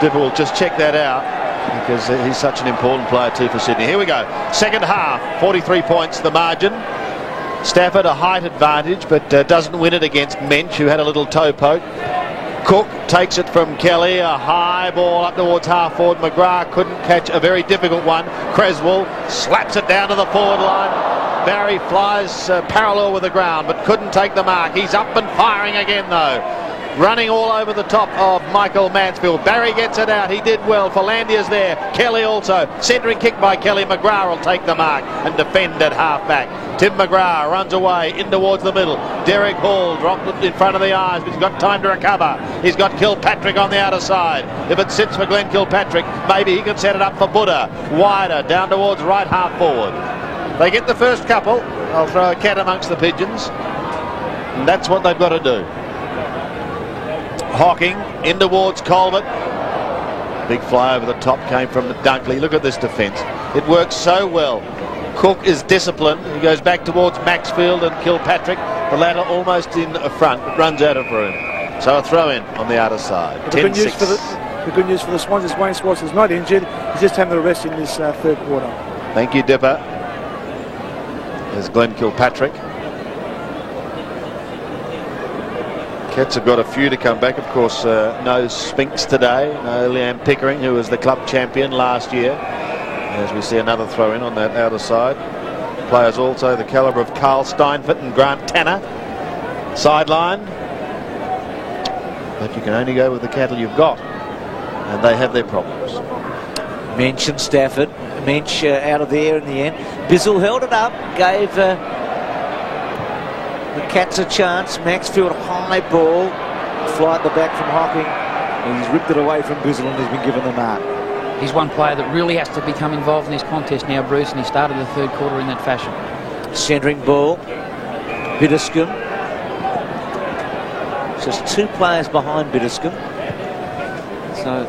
Dipper will just check that out because he's such an important player too for Sydney. Here we go. Second half, 43 points the margin. Stafford a height advantage, but doesn't win it against Mensch, who had a little toe poke. Cook takes it from Kelly, a high ball up towards half forward. McGrath couldn't catch a very difficult one. Creswell slaps it down to the forward line. Barry flies parallel with the ground, but couldn't take the mark. He's up and firing again though. Running all over the top of Michael Mansfield. Barry gets it out. He did well. Philandia's there. Kelly also. Centering kick by Kelly. McGrath will take the mark and defend at half back. Tim McGrath runs away in towards the middle. Derek Hall dropped it in front of the eyes, but he's got time to recover. He's got Kilpatrick on the outer side. If it sits for Glenn Kilpatrick, maybe he can set it up for Buddha. Wider down towards right half forward. They get the first couple. I'll throw a cat amongst the pigeons. And that's what they've got to do. Hocking in towards Colbert. Big fly over the top came from Dunkley. Look at this defence. It works so well. Cook is disciplined. He goes back towards Maxfield and Kilpatrick. The latter almost in front, but runs out of room. So a throw in on the outer side. The good news for the Swans is Wayne Schwartz is not injured. He's just having a rest in this third quarter. Thank you, Dipper. There's Glenn Kilpatrick. Cats have got a few to come back. Of course, no Spinks today. No Liam Pickering, who was the club champion last year. As we see another throw in on that outer side. Players also the calibre of Carl Steinfort and Grant Tanner. Sideline. But you can only go with the cattle you've got. And they have their problems. Mensch and Stafford. Mensch out of there in the end. Bizzle held it up. Gave the Cats a chance. Maxfield high ball. Fly at the back from Hocking. And he's ripped it away from Bizzle and has been given the mark. He's one player that really has to become involved in this contest now, Bruce, and he started the third quarter in that fashion. Centering ball. Biddiscombe. Just two players behind Biddiscombe. So,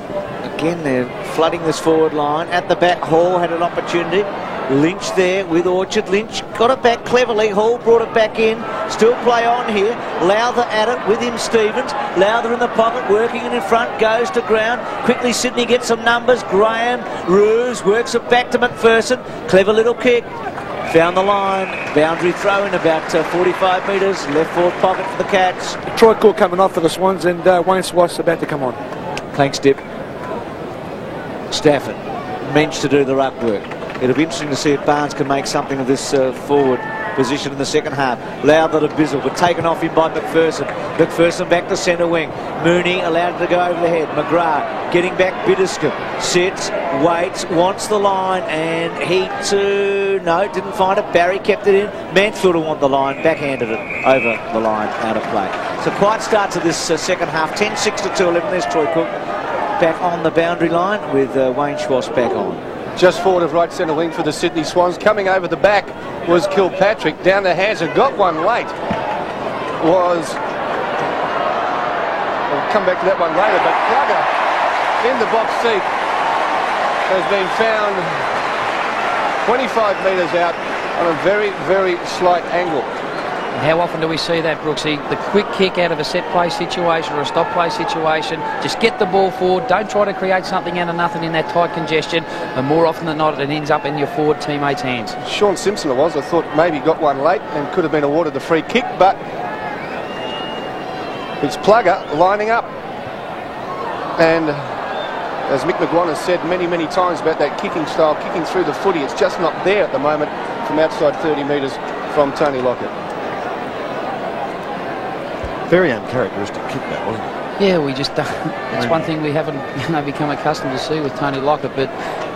again, they're flooding this forward line. At the back, Hall had an opportunity. Lynch there with Orchard. Lynch got it back cleverly. Hall brought it back in. Still play on here. Lowther at it with him, Stevens. Lowther in the pocket, working it in front, goes to ground. Quickly Sydney gets some numbers. Graham, Ruse, works it back to McPherson. Clever little kick. Found the line. Boundary throw in about 45 metres. Left forward pocket for the Cats. Troy Cook coming off for the Swans, and Wayne Schwartz about to come on. Thanks, Dip. Stafford. Mensch to do the ruck work. It'll be interesting to see if Barnes can make something of this forward position in the second half. Lowther to Bizzle, but taken off him by McPherson. McPherson back to centre wing. Mooney allowed to go over the head. McGrath getting back. Biddiscombe sits, waits, wants the line, and he too, no, didn't find it. Barry kept it in. Mansfield will want the line, backhanded it over the line, out of play. So quiet start to this second half. 10-6 to 2-11. There's Troy Cook back on the boundary line with Wayne Schwartz back on. Just forward of right centre wing for the Sydney Swans. Coming over the back was Kilpatrick. Down to Hansen. Got one late. We'll come back to that one later. But Plugger in the box seat has been found 25 metres out on a very, very slight angle. How often do we see that, Brooksy? The quick kick out of a set play situation or a stop play situation. Just get the ball forward. Don't try to create something out of nothing in that tight congestion. And more often than not, it ends up in your forward teammate's hands. Sean Simpson it was. I thought maybe got one late and could have been awarded the free kick, but it's Plugger lining up. And as Mick McGuan has said many, many times about that kicking style, kicking through the footy, it's just not there at the moment from outside 30 metres from Tony Lockett. Very uncharacteristic kick that, wasn't it? Yeah, we just it's one thing we haven't become accustomed to see with Tony Lockett, but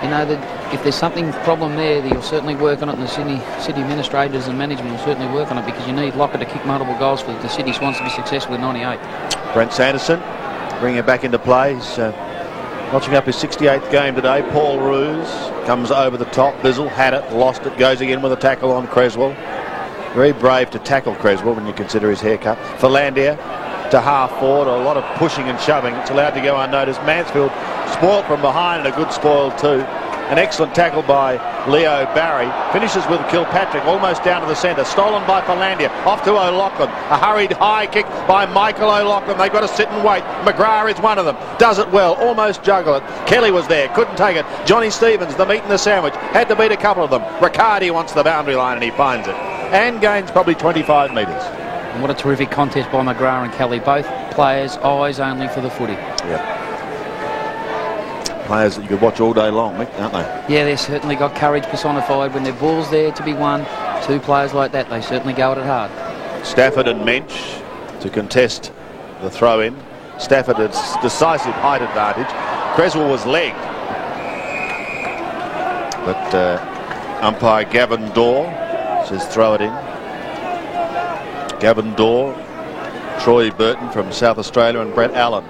that if there's something problem there, that you'll certainly work on it, and the Sydney administrators and management will certainly work on it, because you need Lockett to kick multiple goals for the Sydney Swans to be successful with 98. Brent Sanderson bringing it back into play. He's notching up his 68th game today. Paul Ruse comes over the top. Bizzle had it, lost it, goes again with a tackle on Creswell. Very brave to tackle Creswell when you consider his haircut. Philandia to half forward, a lot of pushing and shoving. It's allowed to go unnoticed. Mansfield spoiled from behind, and a good spoil too. An excellent tackle by Leo Barry. Finishes with Kilpatrick almost down to the centre. Stolen by Philandia. Off to O'Loughlin. A hurried high kick by Michael O'Loughlin. They've got to sit and wait. McGrath is one of them. Does it well. Almost juggle it. Kelly was there. Couldn't take it. Johnny Stevens, the meat and the sandwich. Had to beat a couple of them. Riccardi wants the boundary line and he finds it. And gains probably 25 metres. And what a terrific contest by McGrath and Kelly. Both players eyes only for the footy. Yeah. Players that you could watch all day long, Mick, aren't they? Yeah, they've certainly got courage personified. When their ball's there to be won, two players like that, they certainly go at it hard. Stafford and Mensch to contest the throw-in. Stafford had decisive height advantage. Creswell was legged. But umpire Gavin Dorr says throw it in. Gavin Dorr, Troy Burton from South Australia and Brett Allen.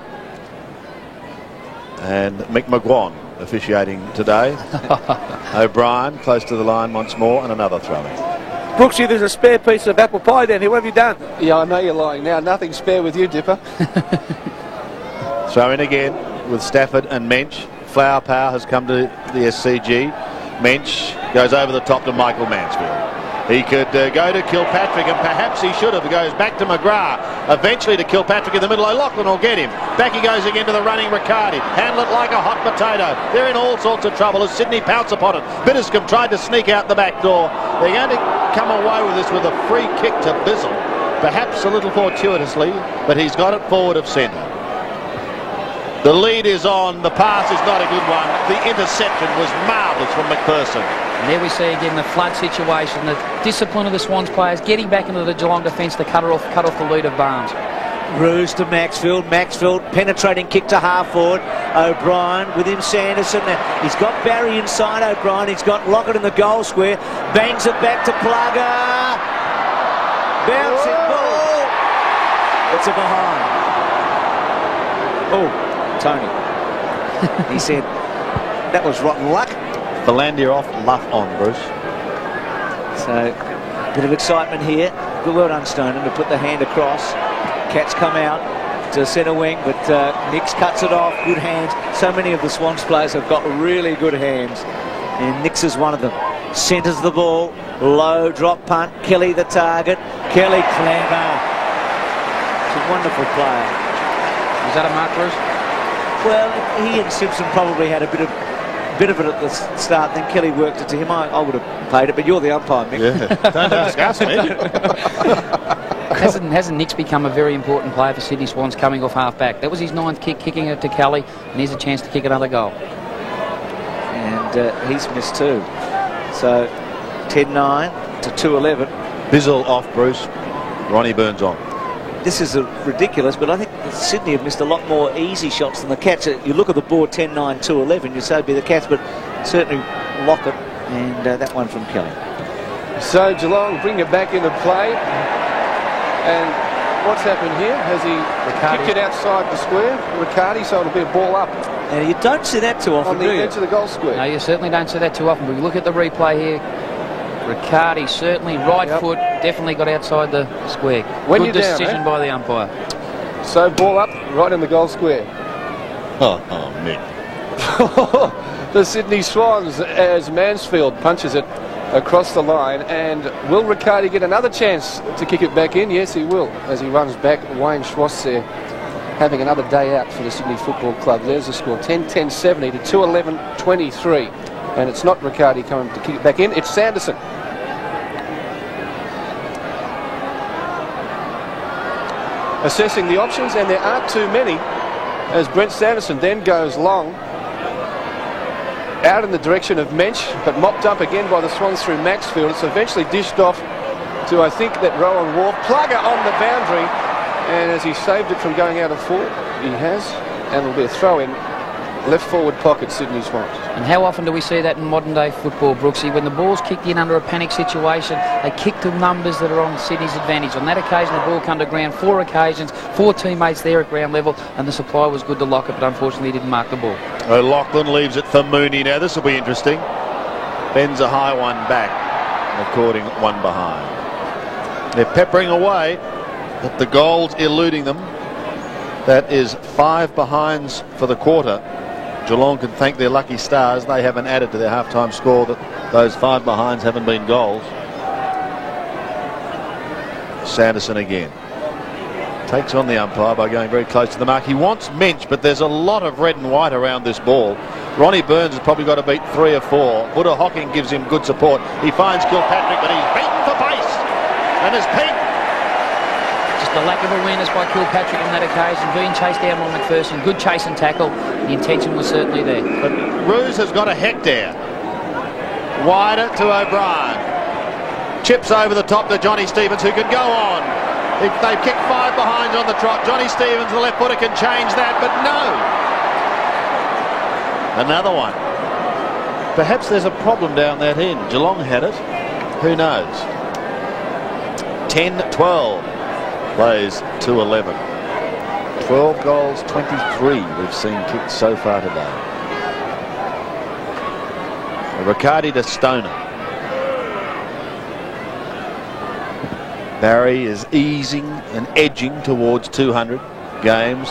And Mick McGuan officiating today. O'Brien close to the line once more and another throw-in. Brooksy, there's a spare piece of apple pie down here. What have you done? Yeah, I know you're lying now. Nothing spare with you, Dipper. Throw in again with Stafford and Mensch. Flower Power has come to the SCG. Mensch goes over the top to Michael Mansfield. He could go to Kilpatrick, and perhaps he should have. He goes back to McGrath, eventually to Kilpatrick in the middle. O'Loughlin will get him. Back he goes again to the running Riccardi. Handle it like a hot potato. They're in all sorts of trouble as Sydney pounce upon it. Bitterscombe tried to sneak out the back door. They're going to come away with this with a free kick to Bizzle. Perhaps a little fortuitously, but he's got it forward of centre. The lead is on. The pass is not a good one. The interception was marvellous from McPherson. And there we see again the flood situation, the discipline of the Swans players getting back into the Geelong defence to cut off the lead of Barnes. Roos to Maxfield. Maxfield penetrating kick to half forward. O'Brien with him, Sanderson. He's got Barry inside O'Brien. He's got Lockett in the goal square. Bangs it back to Plugger. Bouncing ball. It's a behind. Oh, Tony. He said that was rotten luck. Philandia off, Luff on, Bruce. So, a bit of excitement here. Good well done, Stoneman, to put the hand across. Cats come out to centre wing, but Nix cuts it off. Good hands. So many of the Swans players have got really good hands, and Nix is one of them. Centres the ball. Low drop punt. Kelly the target. Kelly clever. It's a wonderful player. Is that a mark, Bruce? Well, he and Simpson probably had a bit of it at the start, then Kelly worked it to him. I would have played it, but you're the umpire, Mick. Yeah. Don't discuss me. Hasn't Nix become a very important player for Sydney Swans coming off half-back? That was his 9th kick, kicking it to Kelly, and here's a chance to kick another goal. And he's missed 2. So 10-9 to 2-11. Bizzle off, Bruce. Ronnie Burns on. This is ridiculous, but I think Sydney have missed a lot more easy shots than the Cats. You look at the board, 10-9, 2-11, you say it'd be the Cats, but certainly Lockett and that one from Kelly. So Geelong bring it back into play. And what's happened here? Has he kicked it outside the square? Riccardi, so it'll be a ball up. And you don't see that too often, on the edge of the goal square. No, you certainly don't see that too often. But we look at the replay here. Riccardi certainly right foot, definitely got outside the square. When Good you're down, decision by the umpire. So ball up, right in the goal square. Oh, Mick. The Sydney Swans as Mansfield punches it across the line. And will Riccardi get another chance to kick it back in? Yes, he will, as he runs back. Wayne Schwartz there having another day out for the Sydney Football Club. There's the score, 10-10-70 to 2-11-23. And it's not Riccardi coming to kick it back in, it's Sanderson. Assessing the options, and there aren't too many, as Brent Sanderson then goes long out in the direction of Mensch, but mopped up again by the Swans through Maxfield. It's eventually dished off to, I think, that Rowan Wharf. Plugger on the boundary, and as he saved it from going out of forward, he has, and it'll be a throw in left forward pocket, Sydney Swans. And how often do we see that in modern day football, Brooksy? When the ball's kicked in under a panic situation, they kick to numbers that are on Sydney's advantage. On that occasion, the ball come to ground 4 occasions, 4 teammates there at ground level, and the supply was good to Lockett, but unfortunately he didn't mark the ball. O'Loughlin leaves it for Mooney now. This will be interesting. Bends a high one back, according one behind. They're peppering away, but the goal's eluding them. That is 5 behinds for the quarter. Geelong can thank their lucky stars. They haven't added to their half-time score. That those 5 behinds haven't been goals. Sanderson again. Takes on the umpire by going very close to the mark. He wants Mensch, but there's a lot of red and white around this ball. Ronnie Burns has probably got to beat 3 or 4. Buddha Hocking gives him good support. He finds Kilpatrick, but he's beaten for pace. And is Pete. Just the lack of awareness by Kilpatrick on that occasion, being chased down by McPherson. Good chase and tackle. The intention was certainly there. But Roos has got a Hector. Wider to O'Brien. Chips over the top to Johnny Stevens, who could go on. If they've kicked 5 behinds on the trot, Johnny Stevens, the left footer, can change that, but no. Another one. Perhaps there's a problem down that end. Geelong had it. Who knows? 10-12 plays 2-11. 12 goals, 23 we've seen kicked so far today. Riccardi to Stoner. Barry is easing and edging towards 200 games.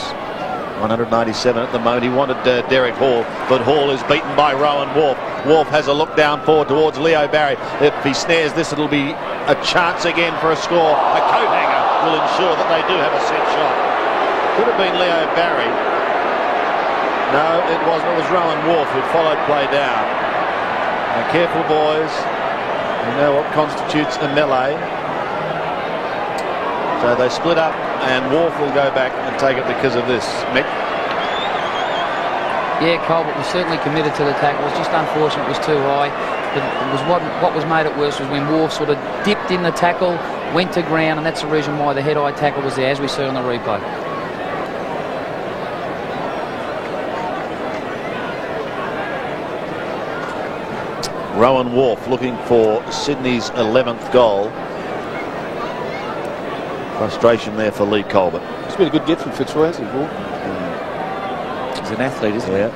197 at the moment. He wanted Derek Hall, but Hall is beaten by Rowan Wharf. Wharf has a look down forward towards Leo Barry. If he snares this, it'll be a chance again for a score. A coat hanger will ensure that they do have a set shot. Could have been Leo Barry. No, it wasn't. It was Rowan Wharf who followed play down. Now, careful, boys. You know what constitutes a melee. So they split up, and Wharf will go back and take it because of this. Mick? Yeah, Colbert was certainly committed to the tackle. It was just unfortunate it was too high. But it was what was made it worse was when Wharf sort of dipped in the tackle, went to ground, and that's the reason why the head-eye tackle was there, as we see on the replay. Rowan Wharf looking for Sydney's 11th goal. Frustration there for Lee Colbert. It's been a good get from Fitzroy, hasn't he, Paul? He's an athlete, isn't he? Yeah.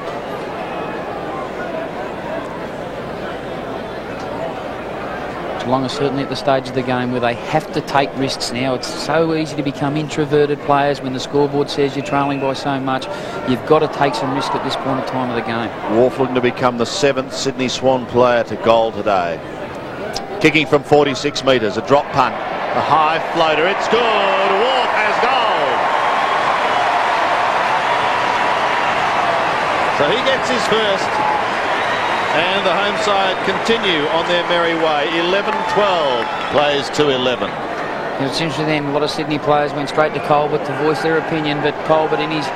Geelong is certainly at the stage of the game where they have to take risks now. It's so easy to become introverted players when the scoreboard says you're trailing by so much. You've got to take some risk at this point in time of the game. Wharf looking to become the 7th Sydney Swan player to goal today. Kicking from 46 metres, a drop punt. A high floater, it's good. Wharf has goal. So he gets his first. And the home side continue on their merry way. 11-12 plays 2-11. It's interesting then, a lot of Sydney players went straight to Colbert to voice their opinion, but Colbert in his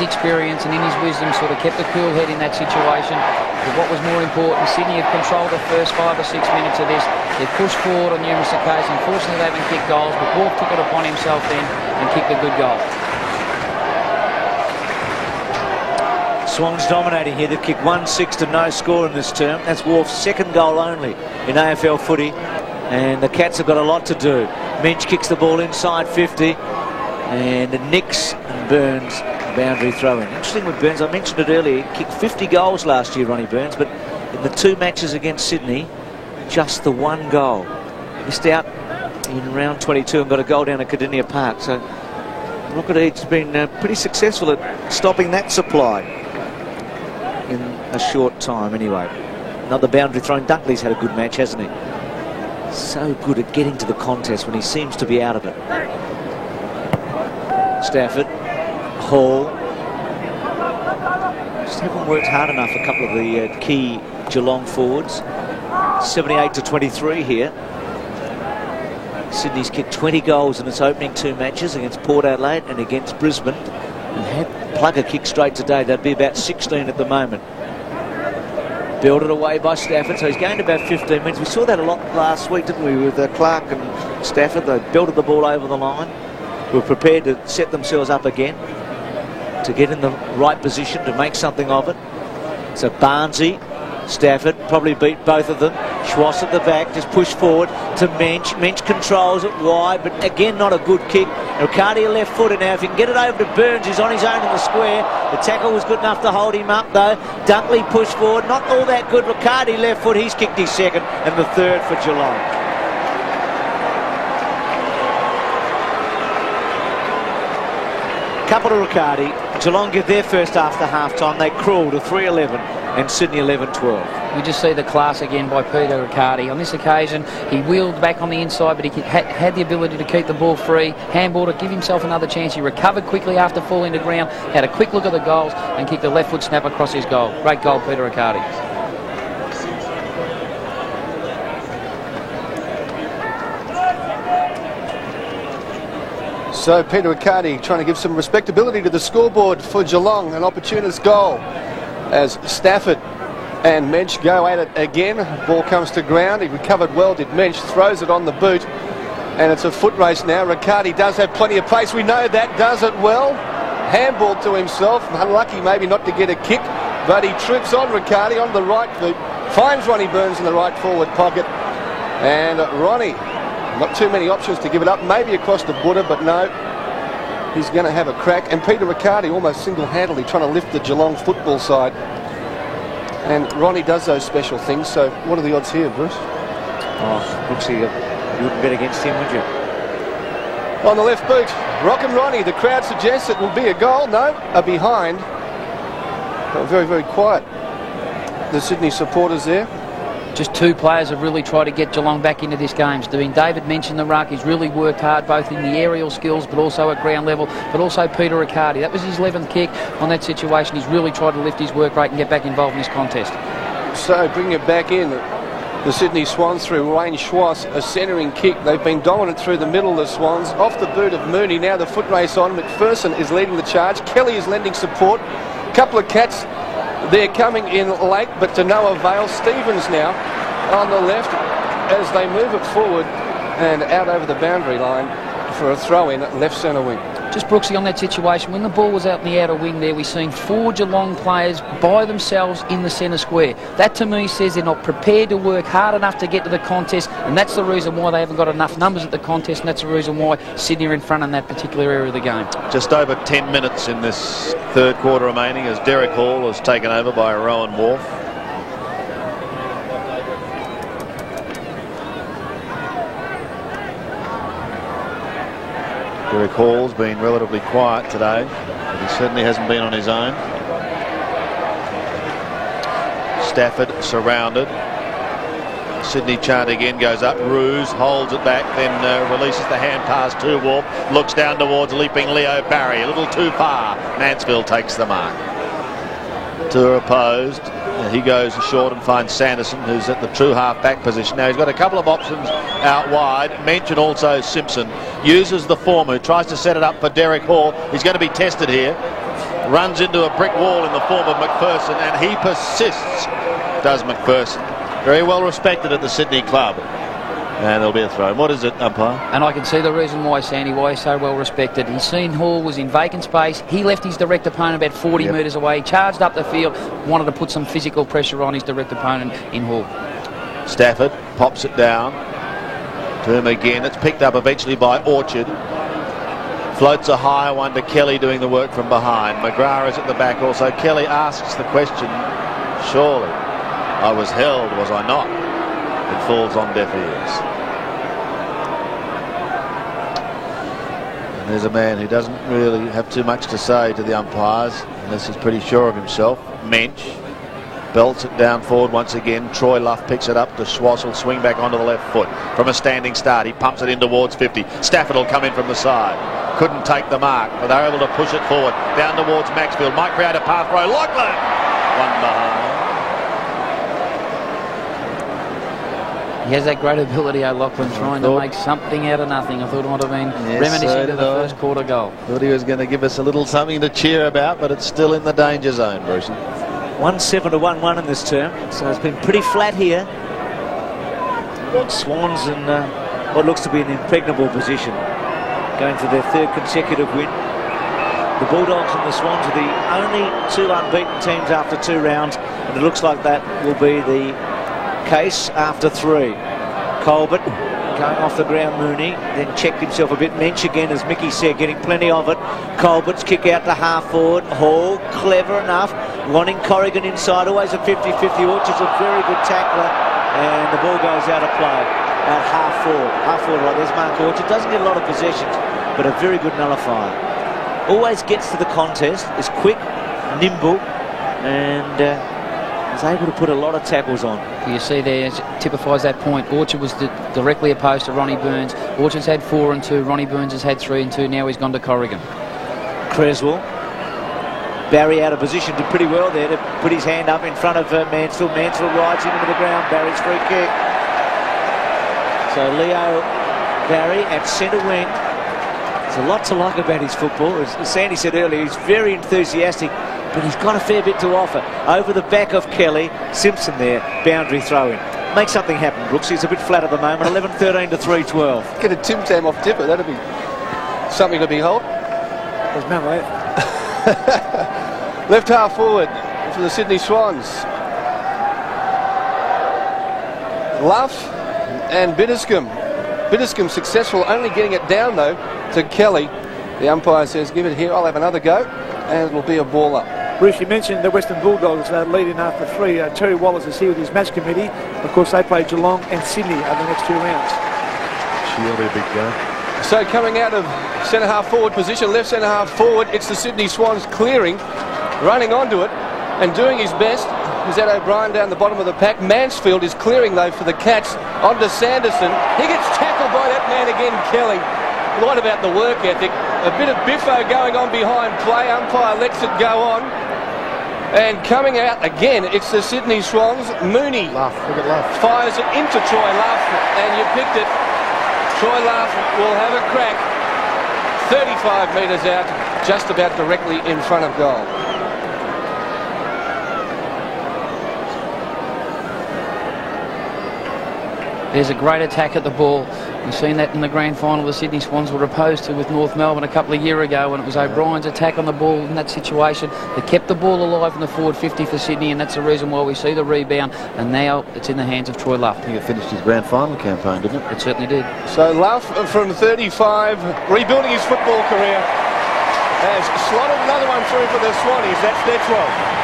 experience and in his wisdom sort of kept a cool head in that situation. But what was more important, Sydney have controlled the first 5 or 6 minutes of this. They've pushed forward on numerous occasions. Unfortunately, they haven't kicked goals, but Wharf took it upon himself then and kicked a good goal. Swans dominating here. They've kicked 1-6 to no score in this term. That's Wharf's 2nd goal only in AFL footy. And the Cats have got a lot to do. Mensch kicks the ball inside 50. And Nix and Burns boundary throw-in. Interesting with Burns, I mentioned it earlier, he kicked 50 goals last year, Ronnie Burns, but in the 2 matches against Sydney, just the 1 goal. Missed out in round 22 and got a goal down at Cardinia Park. So Rocket Eats been pretty successful at stopping that supply in a short time anyway. Another boundary thrown. Dunkley's had a good match, hasn't he? So good at getting to the contest when he seems to be out of it. Stafford, Hall. Just haven't worked hard enough, a couple of the key Geelong forwards. 78-23 here. Sydney's kicked 20 goals in its opening 2 matches against Port Adelaide and against Brisbane. And had Plugger kick straight today, they'd be about 16 at the moment. Belted away by Stafford, so he's gained about 15 minutes. We saw that a lot last week, didn't we, with Clark and Stafford. They belted the ball over the line. Were prepared to set themselves up again to get in the right position to make something of it. So Barnesy, Stafford probably beat both of them. Schwass at the back, just push forward to Mensch. Mensch controls it wide, but again not a good kick. Riccardi left footed now. If he can get it over to Burns, who's on his own in the square. The tackle was good enough to hold him up though. Dunkley pushed forward, not all that good. Riccardi left foot, he's kicked his 2nd and the 3rd for Geelong. Couple to Riccardi, Geelong give their first after half-time. They crawl to 3-11 and Sydney 11-12. We just see the class again by Peter Riccardi. On this occasion, he wheeled back on the inside, but he had the ability to keep the ball free, handball to give himself another chance. He recovered quickly after falling to ground, had a quick look at the goals, and kicked a left foot snap across his goal. Great goal, Peter Riccardi. So Peter Riccardi trying to give some respectability to the scoreboard for Geelong. An opportunist goal as Stafford and Mensch go at it again. Ball comes to ground. He recovered well, did Mensch. Throws it on the boot. And it's a foot race now. Riccardi does have plenty of pace. We know that. Does it well. Handball to himself. Unlucky maybe not to get a kick. But he troops on Riccardi on the right boot. Finds Ronnie Burns in the right forward pocket. And Ronnie... not too many options to give it up, maybe across the Buddha, but no, he's going to have a crack. And Peter Riccardi almost single-handedly trying to lift the Geelong football side. And Ronnie does those special things, so what are the odds here, Bruce? Oh, Brooksy, you wouldn't bet against him, would you? On the left boot, Rockin' Ronnie. The crowd suggests it will be a goal. No, a behind. But very, very quiet, the Sydney supporters there. Just two players have really tried to get Geelong back into this game. Doing David mentioned the ruck. He's really worked hard both in the aerial skills but also at ground level, but also Peter Riccardi. That was his 11th kick on that situation. He's really tried to lift his work rate and get back involved in this contest. So bringing it back in, the Sydney Swans through Wayne Schwass, a centering kick. They've been dominant through the middle, the Swans. Off the boot of Mooney, now the foot race on. McPherson is leading the charge. Kelly is lending support. Couple of cats, they're coming in late, but to no avail. Stevens now on the left as they move it forward and out over the boundary line for a throw in left centre wing. Just Brooksy on that situation, when the ball was out in the outer wing there, we've seen 4 Geelong players by themselves in the centre square. That to me says they're not prepared to work hard enough to get to the contest, and that's the reason why they haven't got enough numbers at the contest, and that's the reason why Sydney are in front in that particular area of the game. Just over 10 minutes in this third quarter remaining as Derek Hall is taken over by Rowan Wharf. Derek Hall's been relatively quiet today, but he certainly hasn't been on his own. Stafford surrounded. Sydney chant again goes up. Ruse holds it back, then releases the hand pass to Wharf. Looks down towards leaping Leo Barry. A little too far. Mansfield takes the mark. Tour opposed. He goes short and finds Sanderson, who's at the true half-back position. Now he's got a couple of options out wide. Mensch and also Simpson. Uses the former, who tries to set it up for Derek Hall. He's going to be tested here. Runs into a brick wall in the form of McPherson, and he persists, does McPherson. Very well respected at the Sydney club. And there'll be a throw. What is it, umpire? And I can see the reason why, Sandy, why he's so well respected. He's seen Hall was in vacant space. He left his direct opponent about 40 metres away. He charged up the field, wanted to put some physical pressure on his direct opponent in Hall. Stafford pops it down to him again. It's picked up eventually by Orchard. Floats a higher one to Kelly doing the work from behind. McGrath is at the back also. Kelly asks the question, surely I was held, was I not? It falls on deaf ears. And there's a man who doesn't really have too much to say to the umpires unless he's pretty sure of himself. Mensch belts it down forward once again. Troy Luff picks it up to Schwass, will swing back onto the left foot from a standing start. He pumps it in towards 50. Stafford will come in from the side. Couldn't take the mark, but they're able to push it forward down towards Maxfield. Might create a path row. Lachlan! One behind. He has that great ability, O'Loughlin, trying to make something out of nothing. I thought it might have been reminiscent of the first quarter goal. Thought he was going to give us a little something to cheer about, but it's still in the danger zone, Brucey. 1-7 to 1-1 in this term, so it's been pretty flat here. Swans in what looks to be an impregnable position, going for their third consecutive win. The Bulldogs and the Swans are the only 2 unbeaten teams after 2 rounds, and it looks like that will be the case after 3. Colbert going off the ground. Mooney then checked himself a bit. Mensch again, as Mickey said, getting plenty of it. Colbert's kick out to half forward. Hall, clever enough, wanting Corrigan inside. Always a 50-50. Orchard's a very good tackler, and the ball goes out of play at half forward. Half forward, right, there's Mark Orchard. Doesn't get a lot of possessions, but a very good nullifier. always gets to the contest, is quick, nimble, and is able to put a lot of tackles on. You see there, it typifies that point. Orchard was directly opposed to Ronnie Burns. Orchard's had 4 and 2. Ronnie Burns has had 3 and 2. Now he's gone to Corrigan. Creswell. Barry out of position, did pretty well there to put his hand up in front of Mansfield. Mansfield rides him into the ground. Barry's free kick. So Leo Barry at centre wing. There's a lot to like about his football. As Sandy said earlier, he's very enthusiastic, but he's got a fair bit to offer. Over the back of Kelly, Simpson there, boundary throw in. Make something happen, Brooks. He's a bit flat at the moment. 11-13 to 3-12. Get a Tim Tam off Dipper. That'd be something to behold. There's no way. Left half forward for the Sydney Swans. Luff and Bitterscombe. Bitterscombe successful, only getting it down though to Kelly. The umpire says, give it here, I'll have another go, and it'll be a ball up. Bruce, you mentioned the Western Bulldogs leading after 3. Terry Wallace is here with his match committee. Of course, they play Geelong and Sydney over the next 2 rounds. She'll be a big game. So coming out of centre half forward position, left centre half forward, it's the Sydney Swans clearing, running onto it and doing his best. Is that O'Brien down the bottom of the pack? Mansfield is clearing though for the Cats onto Sanderson. He gets tackled by that man again, Kelly. What about the work ethic? A bit of biffo going on behind play. Umpire lets it go on. And coming out again, it's the Sydney Swans. Mooney Luff, look at Luff. Fires it into Troy Luff, and you picked it. Troy Luff will have a crack. 35 metres out, just about directly in front of goal. There's a great attack at the ball. We've seen that in the grand final the Sydney Swans were opposed to with North Melbourne a couple of years ago, and it was O'Brien's attack on the ball in that situation that kept the ball alive in the forward 50 for Sydney, and that's the reason why we see the rebound, and now it's in the hands of Troy Luff. I think it finished his grand final campaign, didn't it? It certainly did. So Luff from 35, rebuilding his football career, has slotted another one through for the Swannies. That's their 12.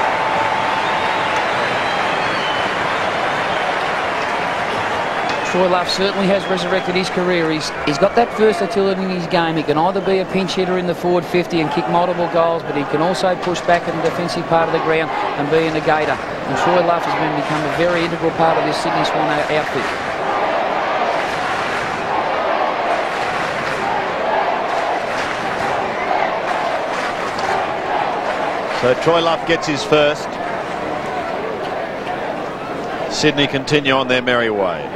Troy Luff certainly has resurrected his career. He's got that versatility in his game. He can either be a pinch hitter in the forward 50 and kick multiple goals, but he can also push back in the defensive part of the ground and be a negator. And Troy Luff has become a very integral part of this Sydney Swan outfit. So Troy Luff gets his first. Sydney continue on their merry way.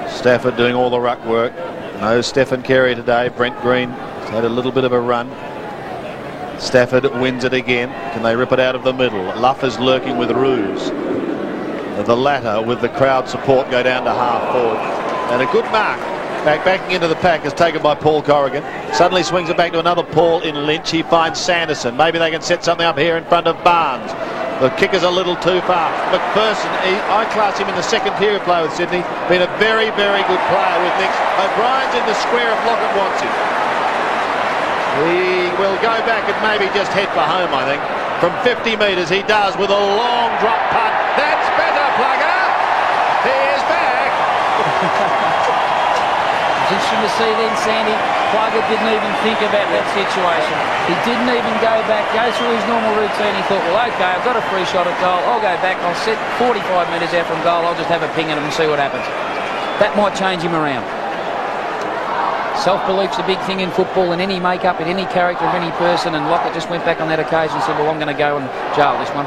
Stafford doing all the ruck work. No Stephen Carey today. Brent Green has had a little bit of a run. Stafford wins it again. Can they rip it out of the middle? Luff is lurking with Ruse. The latter, with the crowd support, go down to half forward. And a good mark. Backing into the pack is taken by Paul Corrigan. Suddenly swings it back to another Paul in Lynch. He finds Sanderson. Maybe they can set something up here in front of Barnes. The kicker's a little too far. McPherson, I class him in the second period player with Sydney. Been a very, very good player with Nix. O'Brien's in the square if Lockett wants him. He will go back and maybe just head for home, I think. From 50 metres he does with a long drop punt. That's better, Plugger. He is back. It's interesting to see then, Sandy. Plugger didn't even think about that situation. He didn't even go back, go through his normal routine. He thought, well, okay, I've got a free shot at goal. I'll go back. I'll set 45 metres out from goal. I'll just have a ping at him and see what happens. That might change him around. Self-belief's a big thing in football, in any makeup, in any character of any person, and Lockett just went back on that occasion and said, well, I'm going to go and jail this one.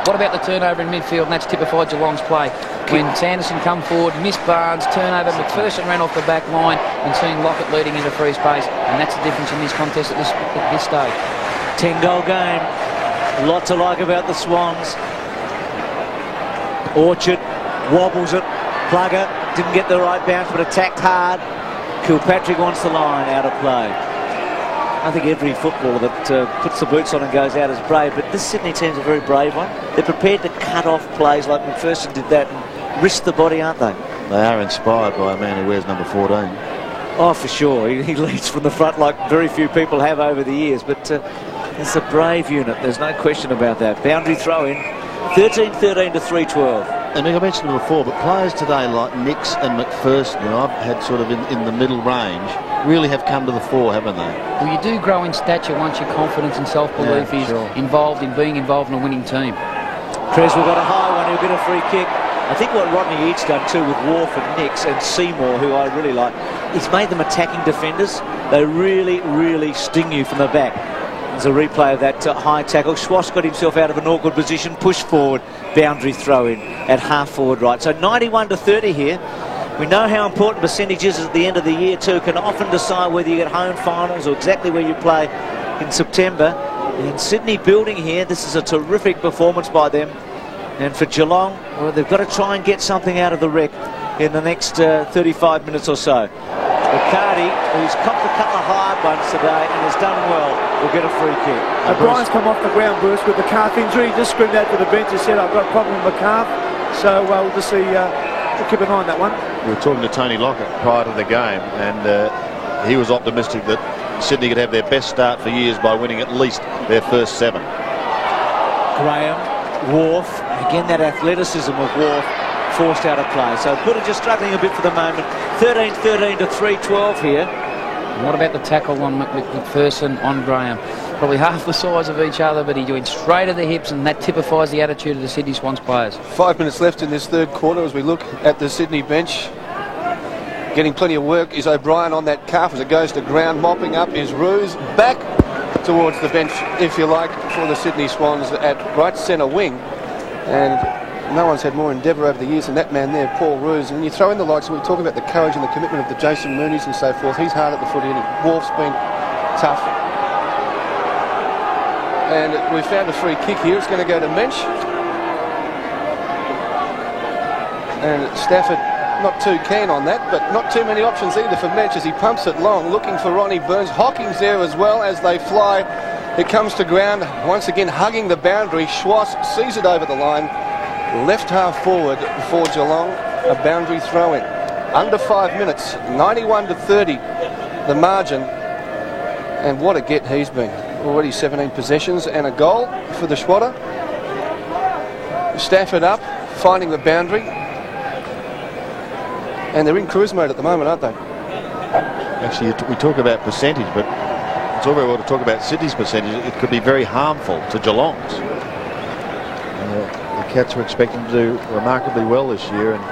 What about the turnover in midfield? And that's typified Geelong's play. When Sanderson come forward, missed Barnes, turnover, McPherson ran off the back line, and seeing Lockett leading into free space, and that's the difference in this contest at this stage. 10-goal game. A lot to like about the Swans. Orchard wobbles it. Plugger didn't get the right bounce, but attacked hard. Kilpatrick wants the line out of play. I think every footballer that puts the boots on and goes out is brave, but this Sydney team's a very brave one. They're prepared to cut off plays like McPherson did that and risk the body, aren't they? They are inspired by a man who wears number 14. Oh, for sure. He leads from the front like very few people have over the years, but it's a brave unit. There's no question about that. Boundary throw in. 13-13 to 3-12. And I mentioned it before, but players today like Nix and McPherson, who I've had sort of in the middle range, really have come to the fore, haven't they? Well, you do grow in stature once your confidence and self-belief is being involved in a winning team. Creswell got a high one, he'll get a free kick. I think what Rodney Eads done too with Wharf and Nix and Seymour, who I really like, he's made them attacking defenders. They really, really sting you from the back. There's a replay of that high tackle. Schwass got himself out of an awkward position, pushed forward, boundary throw in at half forward right. So 91-30 here. We know how important percentages at the end of the year too can often decide whether you get home finals or exactly where you play in September. And Sydney building here, this is a terrific performance by them. And for Geelong, well, they've got to try and get something out of the wreck in the next 35 minutes or so. Riccardi, who's copped a couple of hard ones today and has done well, will get a free kick. O'Brien's come off the ground, Bruce, with the calf injury. He just screamed out to the bench and said, I've got a problem with my calf. So we'll just see, we'll keep an eye on that one. We were talking to Tony Lockett prior to the game, and he was optimistic that Sydney could have their best start for years by winning at least their first 7. Graham, Wharf, again that athleticism of Wharf forced out of play. So Buddha just struggling a bit for the moment. 13-13 to 3-12 here. And what about the tackle on McPherson on Graham? Probably half the size of each other, but he went straight at the hips, and that typifies the attitude of the Sydney Swans players. 5 minutes left in this third quarter as we look at the Sydney bench. Getting plenty of work is O'Brien on that calf as it goes to ground. Mopping up is Roos. Back towards the bench, if you like, for the Sydney Swans at right centre wing. And no one's had more endeavour over the years than that man there, Paul Roos. And you throw in the likes, we talk about the courage and the commitment of the Jason Moonies and so forth. He's hard at the footy, and Wharf's been tough. And we found a free kick here. It's going to go to Mensch. And Stafford not too keen on that, but not too many options either for Mensch as he pumps it long, looking for Ronnie Burns. Hocking's there as well as they fly. It comes to ground, once again hugging the boundary. Schwass sees it over the line. Left half forward for Geelong, a boundary throw in. Under 5 minutes, 91-30 the margin. And what a get he's been. Already 17 possessions and a goal for the Schwatter. Stafford up, finding the boundary. And they're in cruise mode at the moment, aren't they? Actually, we talk about percentage, but it's all very well to talk about Sydney's percentage. It could be very harmful to Geelong's. The Cats were expecting to do remarkably well this year, and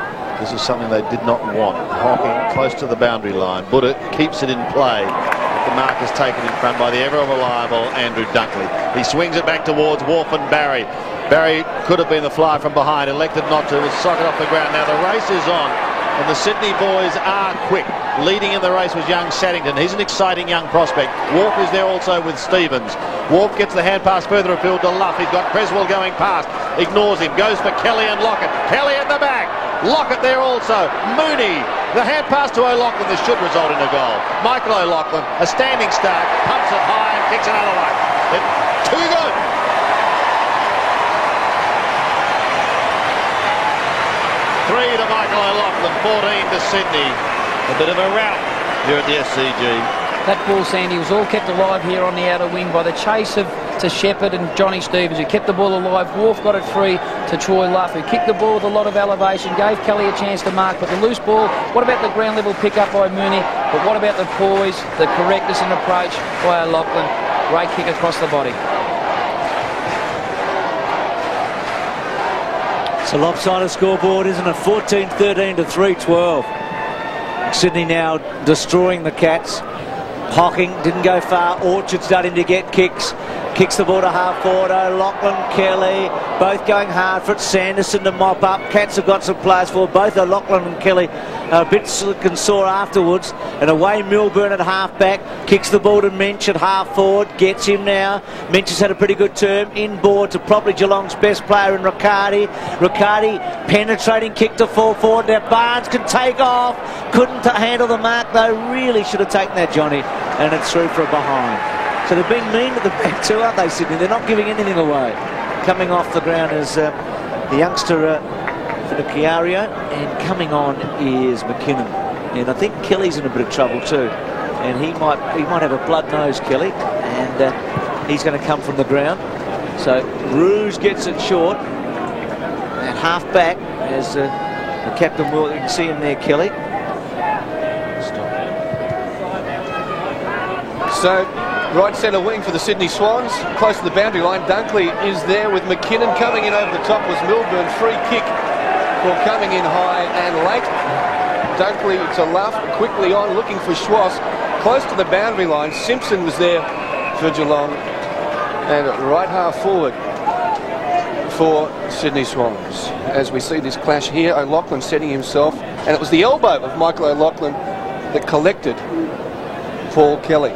this is something they did not want. Hocking close to the boundary line. Buddha keeps it in play. The mark is taken in front by the ever-reliable Andrew Dunkley. He swings it back towards Wharf and Barry. Barry could have been the fly from behind, elected not to. Was socket off the ground. Now the race is on, and the Sydney boys are quick. Leading in the race was young Saddington. He's an exciting young prospect. Wharf is there also with Stevens. Wharf gets the hand pass further afield to Luff. He's got Creswell going past. Ignores him. Goes for Kelly and Lockett. Kelly at the back. Lockett there also. Mooney. The hand pass to O'Loughlin. This should result in a goal. Michael O'Loughlin, a standing start, pumps it high and kicks another one. It's too good. Three to Michael O'Loughlin, 14 to Sydney. A bit of a rout here at the SCG. That ball, Sandy, was all kept alive here on the outer wing by the chase to Shepherd and Johnny Stevens, who kept the ball alive. Wharf got it free to Troy Luff, who kicked the ball with a lot of elevation, gave Kelly a chance to mark, but the loose ball, what about the ground level pick up by Mooney? But what about the poise, the correctness and approach by O'Loughlin? Great kick across the body. It's a lopsided scoreboard, isn't it? 14-13 to 3-12. Sydney now destroying the Cats. Hocking didn't go far. Orchard starting to get kicks. Kicks the ball to half forward. O'Loughlin, Kelly, both going hard for it. Sanderson to mop up. Cats have got some players for both O'Loughlin and Kelly. A bit slick and sore afterwards. And away Milburn at half back. Kicks the ball to Mensch at half forward. Gets him now. Mensch has had a pretty good term. Inboard to probably Geelong's best player in Riccardi. Riccardi penetrating kick to fall forward. Now Barnes can take off. Couldn't handle the mark though. Really should have taken that, Johnny. And it's through for a behind. So they've been mean at the back too, aren't they, Sydney? They're not giving anything away. Coming off the ground is the youngster for the Chiario, and coming on is McKinnon. And I think Kelly's in a bit of trouble too. And he might have a blood nose, Kelly, and he's going to come from the ground. So Roos gets it short. at half back as the captain will. You can see him there, Kelly. So, right centre wing for the Sydney Swans, close to the boundary line. Dunkley is there with McKinnon coming in over the top. Was Milburn. Free kick for coming in high and late. Dunkley to Luff, quickly on, looking for Schwass, close to the boundary line. Simpson was there for Geelong, and right half forward for Sydney Swans. As we see this clash here, O'Loughlin setting himself, and it was the elbow of Michael O'Loughlin that collected Paul Kelly.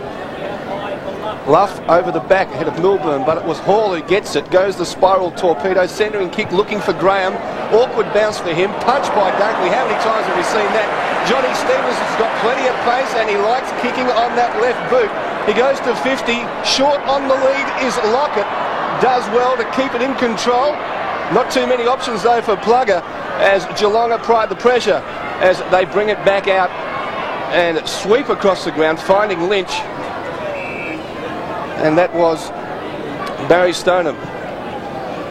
Luff over the back ahead of Milburn, but it was Hall who gets it. Goes the spiral torpedo, centering kick looking for Graham. Awkward bounce for him, punched by Dunkley. How many times have we seen that? Johnny Stevens has got plenty of pace and he likes kicking on that left boot. He goes to 50, short on the lead is Lockett. Does well to keep it in control. Not too many options though for Plugger as Geelong apply the pressure as they bring it back out and sweep across the ground, finding Lynch. And that was Barry Stoneham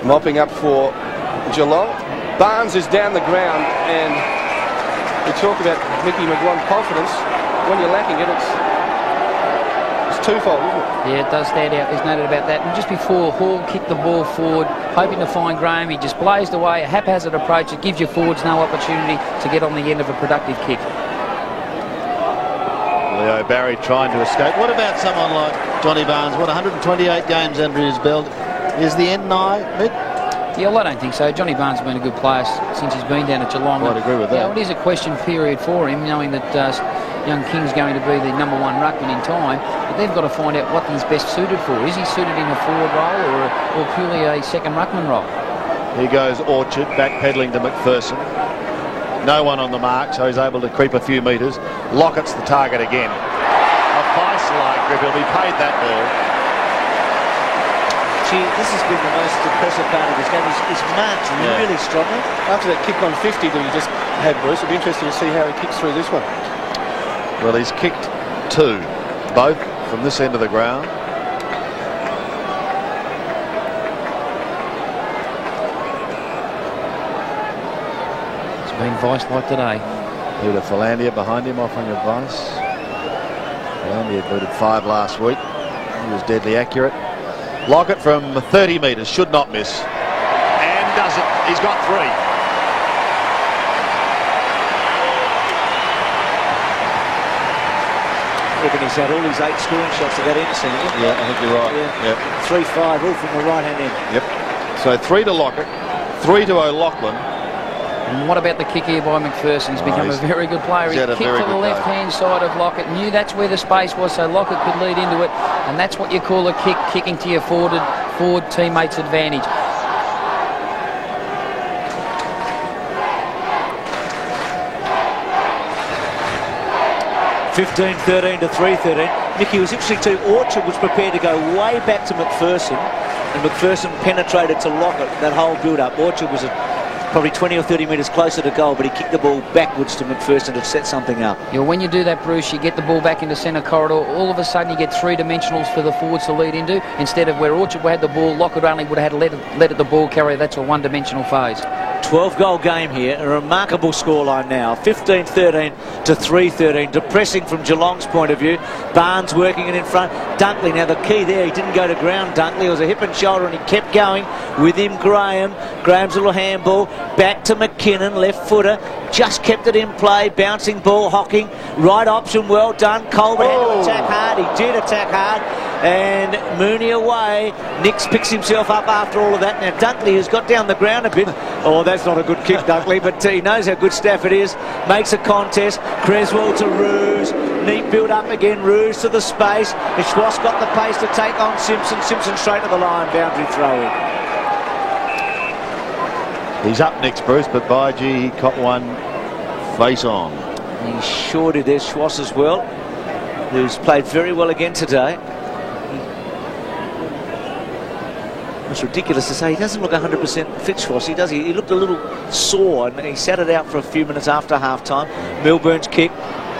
mopping up for Geelong. Barnes is down the ground, and we talk about Mickey McGuan confidence. When you're lacking it, it's twofold, isn't it? Yeah, it does stand out. There's no doubt about that. And just before Hall kicked the ball forward, hoping to find Graham, he just blazed away. A haphazard approach that gives your forwards no opportunity to get on the end of a productive kick. Leo Barry trying to escape. What about someone like Johnny Barnes? What, 128 games under his belt? Is the end nigh, Mick? Yeah, well, I don't think so. Johnny Barnes has been a good player since he's been down at Geelong. I'd agree with that. Yeah, it is a question period for him, knowing that young King's going to be the #1 ruckman in time. But they've got to find out what he's best suited for. Is he suited in a forward role or purely a second ruckman role? Here goes Orchard, backpedaling to McPherson. No one on the mark, so he's able to creep a few metres. Lockett's the target again. A vice-like grip. He'll be paid that ball. Gee, this has been the most impressive part of this game. He's marked really strongly. After that kick on 50 that you just had, Bruce, it'll be interesting to see how he kicks through this one. Well, he's kicked 2, both from this end of the ground. Been vice-like today. Peter Philandia behind him offering advice. Philandia booted 5 last week. He was deadly accurate. Lockett from 30 metres, should not miss. And does it. He's got 3. I reckon he's had all his 8 scoring shots to that end, hasn't he? Yeah, I think you're right. Yeah. Yep. 3-5, all from the right-hand end. Yep. So 3 to Lockett, 3 to O'Loughlin. And what about the kick here by McPherson? He's become a very good player. He kicked to the left-hand side of Lockett, knew that's where the space was, so Lockett could lead into it, and that's what you call a kick, kicking to your forward teammates' advantage. (15-13 to 3-13). Mickey, was interesting too. Orchard was prepared to go way back to McPherson, and McPherson penetrated to Lockett that whole build-up. Orchard was probably 20 or 30 metres closer to goal, but he kicked the ball backwards to McPherson to set something up. Yeah, when you do that, Bruce, you get the ball back into centre corridor. All of a sudden, you get 3-dimensionals for the forwards to lead into, instead of where Orchard had the ball, Lockett only would have had let it the ball carrier. That's a one-dimensional phase. 12-goal game here, a remarkable scoreline now. 15-13 to 3-13. Depressing from Geelong's point of view. Barnes working it in front. Dunkley, now the key there, he didn't go to ground, Dunkley. It was a hip and shoulder, and he kept going. With him, Graham. Graham's little handball. Back to McKinnon, left footer. Just kept it in play. Bouncing ball, Hocking. Right option, well done. Colbert had to attack hard. He did attack hard. And Mooney away. Nix picks himself up after all of that. Now Dunkley has got down the ground a bit. Oh, that's not a good kick, Dunkley, but he knows how good Stafford is. Makes a contest. Creswell to Roos. Neat build up again. Roos to the space. And Schwass got the pace to take on Simpson. Simpson straight to the line. Boundary throw in. He's up next, Bruce, but by gee, he caught one face on. He sure did. There's Schwass as well, who's played very well again today. It's ridiculous to say he doesn't look 100% fit, Schwass. He does. He looked a little sore, and he sat it out for a few minutes after half-time. Milburn's kick.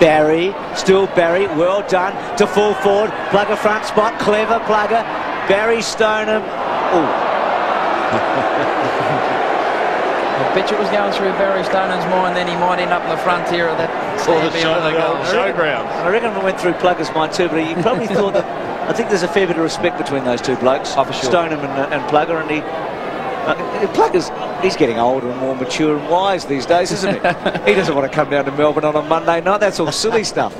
Barry, still Barry, well done to full forward. Plugger front spot, clever Plugger. Barry Stoneham. Oh. I bet you it was going through Barry Stoning's mind, then he might end up in the frontier of that showground. I reckon it went through Plugger's mind too, but he probably thought that. I think there's a fair bit of respect between those two blokes, for sure. Stoneham and Plugger, and Plugger's he's getting older and more mature and wise these days, isn't he? He doesn't want to come down to Melbourne on a Monday night. That's all silly stuff.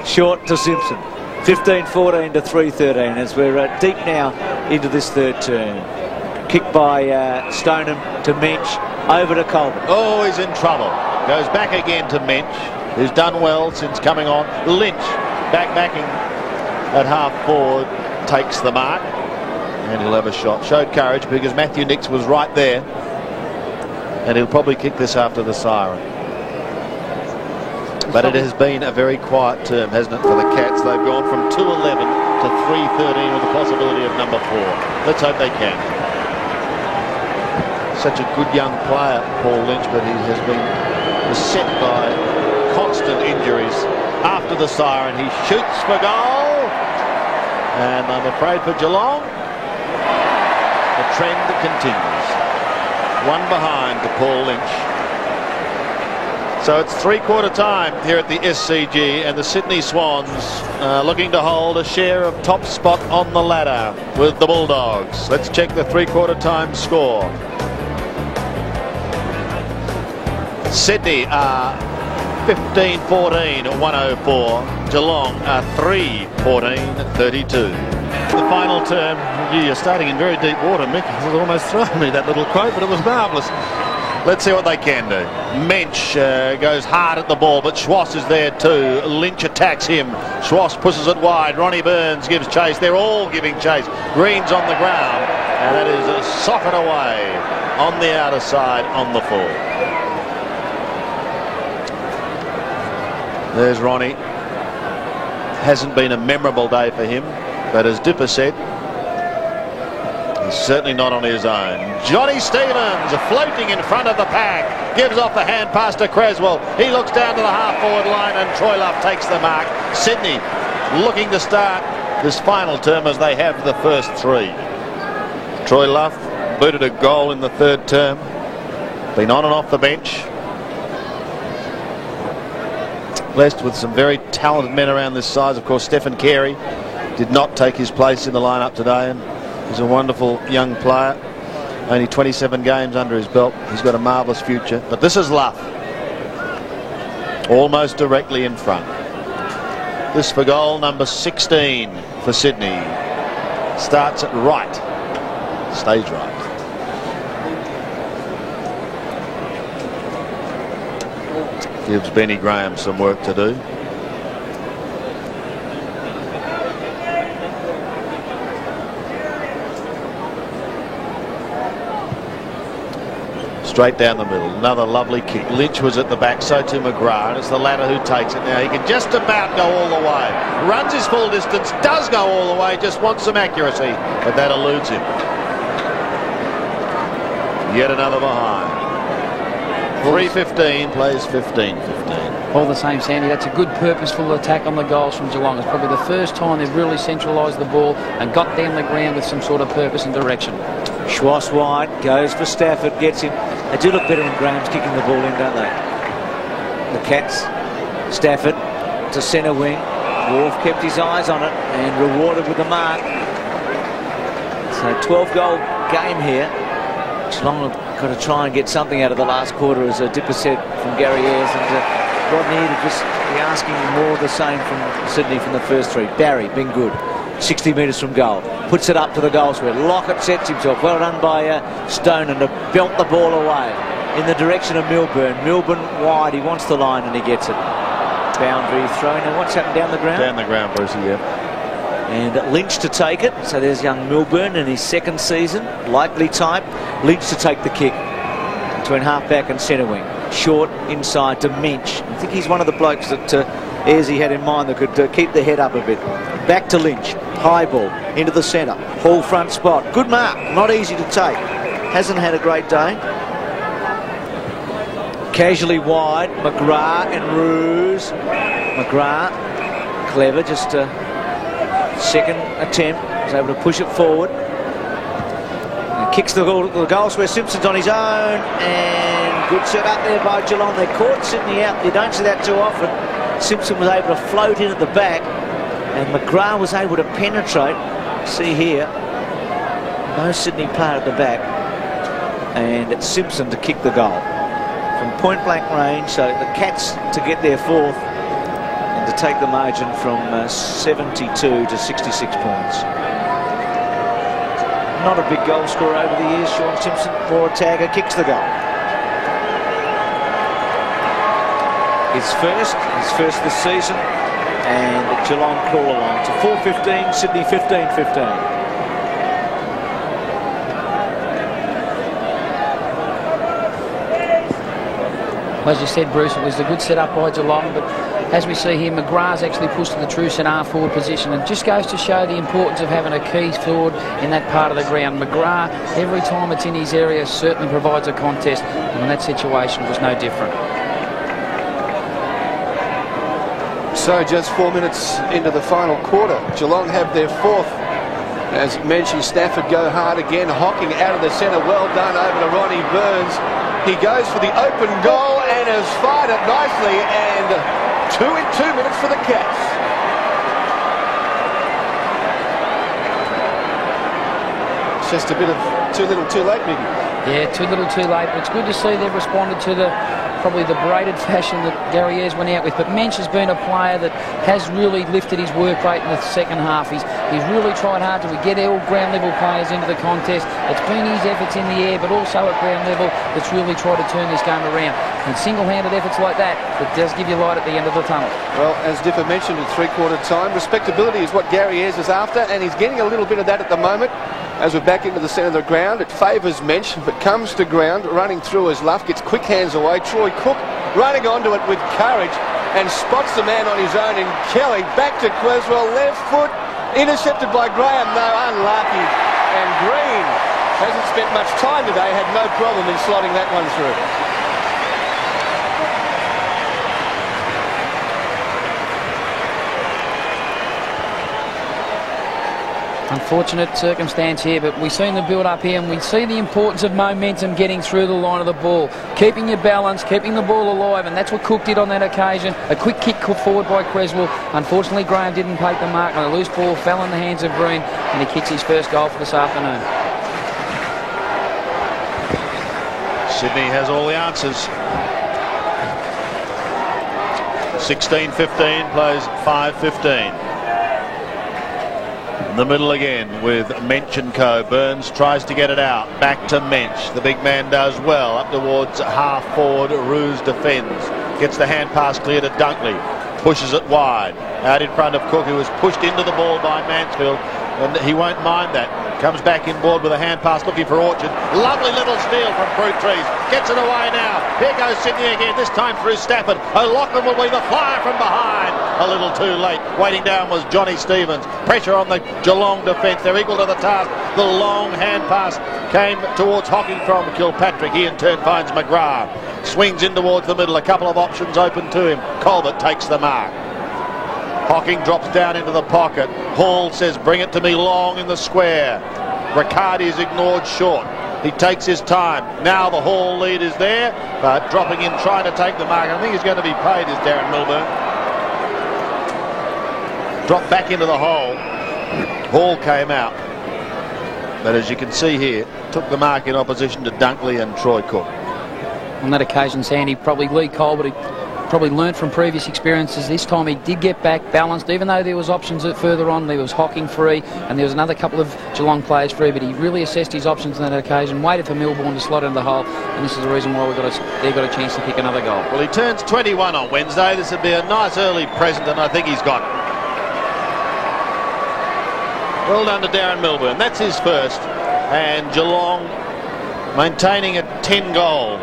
Short to Simpson. 15-14 to 3-13 as we're deep now into this third term. Kicked by Stoneham to Mensch, over to Colbert. Oh, he's in trouble. Goes back again to Mensch, who's done well since coming on. Lynch, backing at half forward, takes the mark, and he'll have a shot. Showed courage because Matthew Nicks was right there, and he'll probably kick this after the siren. But it has been a very quiet term, hasn't it, for the Cats? They've gone from 2-11 to 3-13 with the possibility of number 4. Let's hope they can. Such a good young player, Paul Lynch, but he has been beset by constant injuries. After the siren, he shoots for goal, and I'm afraid for Geelong, the trend continues. One behind to Paul Lynch. So it's three-quarter time here at the SCG, and the Sydney Swans looking to hold a share of top spot on the ladder with the Bulldogs. Let's check the three-quarter time score. Sydney are 15-14 at 104. Geelong are 3-14-32. The final term, you're starting in very deep water, Mick. It was almost thrown me, that little quote, but it was marvellous. Let's see what they can do. Mensch goes hard at the ball, but Schwass is there too. Lynch attacks him. Schwass pushes it wide. Ronnie Burns gives chase. They're all giving chase. Green's on the ground, and that is a socket away on the outer side on the full. There's Ronnie. Hasn't been a memorable day for him, but as Dipper said, he's certainly not on his own. Johnny Stevens floating in front of the pack, gives off the hand pass to Creswell. He looks down to the half-forward line, and Troy Luff takes the mark. Sydney looking to start this final term as they have the first three. Troy Luff booted a goal in the third term. Been on and off the bench. Blessed with some very talented men around this size. Of course, Stephen Carey did not take his place in the lineup today, and he's a wonderful young player. Only 27 games under his belt. He's got a marvellous future. But this is Luff, almost directly in front. This for goal number 16 for Sydney. Starts at right, stays right. Gives Benny Graham some work to do. Straight down the middle. Another lovely kick. Lynch was at the back, so too McGrath, and it's the latter who takes it. Now he can just about go all the way. Runs his full distance, does go all the way, just wants some accuracy, but that eludes him. Yet another behind. 3-15 plays 15-15. All the same, Sandy, that's a good purposeful attack on the goals from Geelong. It's probably the first time they've really centralised the ball and got down the ground with some sort of purpose and direction. Schwass wide, goes for Stafford, gets him. They do look better when Graham's kicking the ball in, don't they? The Cats. Stafford to centre wing. Wolf kept his eyes on it and rewarded with the mark. So 12-goal game here. Geelong have got to try and get something out of the last quarter, as Dipper said, from Gary Ayres, and Rodney to just be asking more of the same from Sydney from the first three. Barry being good, 60 metres from goal, puts it up to the goal square. Lockett sets himself, well done by Stone, and to belt the ball away in the direction of Milburn. Milburn wide, he wants the line and he gets it. Boundary throw. Now what's happened down the ground? Down the ground, Brucey, yeah. And Lynch to take it. So there's young Milburn in his second season, likely type. Lynch to take the kick between half-back and centre wing. Short inside to Mensch. I think he's one of the blokes that Ayres had in mind that could keep the head up a bit. Back to Lynch. High ball into the centre. Hall front spot. Good mark. Not easy to take. Hasn't had a great day. Casually wide. McGrath and Roos. McGrath. Clever. Just second attempt. Was able to push it forward. Kicks the goal square. Simpson's on his own, and good set up there by Geelong. They caught Sydney out. You don't see that too often. Simpson was able to float in at the back, and McGrath was able to penetrate. See here, no Sydney player at the back, and it's Simpson to kick the goal from point blank range. So the Cats to get their fourth and to take the margin from 72 to 66 points. Not a big goal scorer over the years, Sean Simpson. For a tagger, kicks the goal. His first this season, and Geelong crawl along to 4-15, Sydney 15-15. As you said, Bruce, it was a good set-up by Geelong, but as we see here, McGrath's actually pushed to the true centre forward position, and just goes to show the importance of having a key forward in that part of the ground. McGrath, every time it's in his area, certainly provides a contest, and in that situation was no different. So just 4 minutes into the final quarter, Geelong have their fourth. As mentioned, Stafford go hard again, Hocking out of the centre. Well done over to Ronnie Burns. He goes for the open goal and has fired it nicely, and 2 in 2 minutes for the Cats. It's just a bit of too little too late, maybe. Yeah, too little too late, but it's good to see they've responded to probably the braided fashion that Gary Ayres went out with. But Mensch has been a player that has really lifted his work rate in the second half. He's really tried hard to get all ground level players into the contest. It's been his efforts in the air, but also at ground level, that's really tried to turn this game around. And single-handed efforts like that, it does give you light at the end of the tunnel. Well, as Dipper mentioned, at three-quarter time, respectability is what Gary Ayres is after, and he's getting a little bit of that at the moment. As we're back into the centre of the ground, it favours Mensch, but comes to ground, running through as Luff gets quick hands away. Troy Cook running onto it with courage and spots the man on his own in Kelly. Back to Creswell, left foot, intercepted by Graham, though unlucky. And Green hasn't spent much time today, had no problem in slotting that one through. Unfortunate circumstance here, but we've seen the build-up here, and we see the importance of momentum getting through the line of the ball. Keeping your balance, keeping the ball alive, and that's what Cook did on that occasion. A quick kick forward by Creswell. Unfortunately, Graham didn't take the mark, and a loose ball fell in the hands of Green, and he kicks his first goal for this afternoon. Sydney has all the answers. 16-15 plays 5-15. In the middle again with Mensch and co. Burns tries to get it out. Back to Mensch. The big man does well. Up towards half forward. Roos defends. Gets the hand pass clear to Dunkley. Pushes it wide. Out in front of Cook, who was pushed into the ball by Mansfield. And he won't mind that. Comes back inboard with a hand pass looking for Orchard. Lovely little steal from Fruit Trees. Gets it away now. Here goes Sydney again, this time through Stafford. O'Loughlin will be the flyer from behind. A little too late. Waiting down was Johnny Stevens. Pressure on the Geelong defence. They're equal to the task. The long hand pass came towards Hocking from Kilpatrick. He in turn finds McGrath. Swings in towards the middle. A couple of options open to him. Colbert takes the mark. Hocking drops down into the pocket. Hall says, bring it to me long in the square. Riccardi is ignored short. He takes his time. Now the Hall lead is there, but dropping in, trying to take the mark. I think he's going to be paid, is Darren Milburn. Dropped back into the hole. Hall came out. But as you can see here, took the mark in opposition to Dunkley and Troy Cook. On that occasion, Sandy, probably Lee Colbert, he probably learnt from previous experiences. This time he did get back balanced, even though there was options further on. There was Hocking free, and there was another couple of Geelong players free, but he really assessed his options on that occasion, waited for Milbourne to slot into the hole, and this is the reason why they got a chance to kick another goal. Well, he turns 21 on Wednesday. This would be a nice early present, and I think he's got it. Well done to Darren Milburn. That's his first, and Geelong maintaining a 10-goal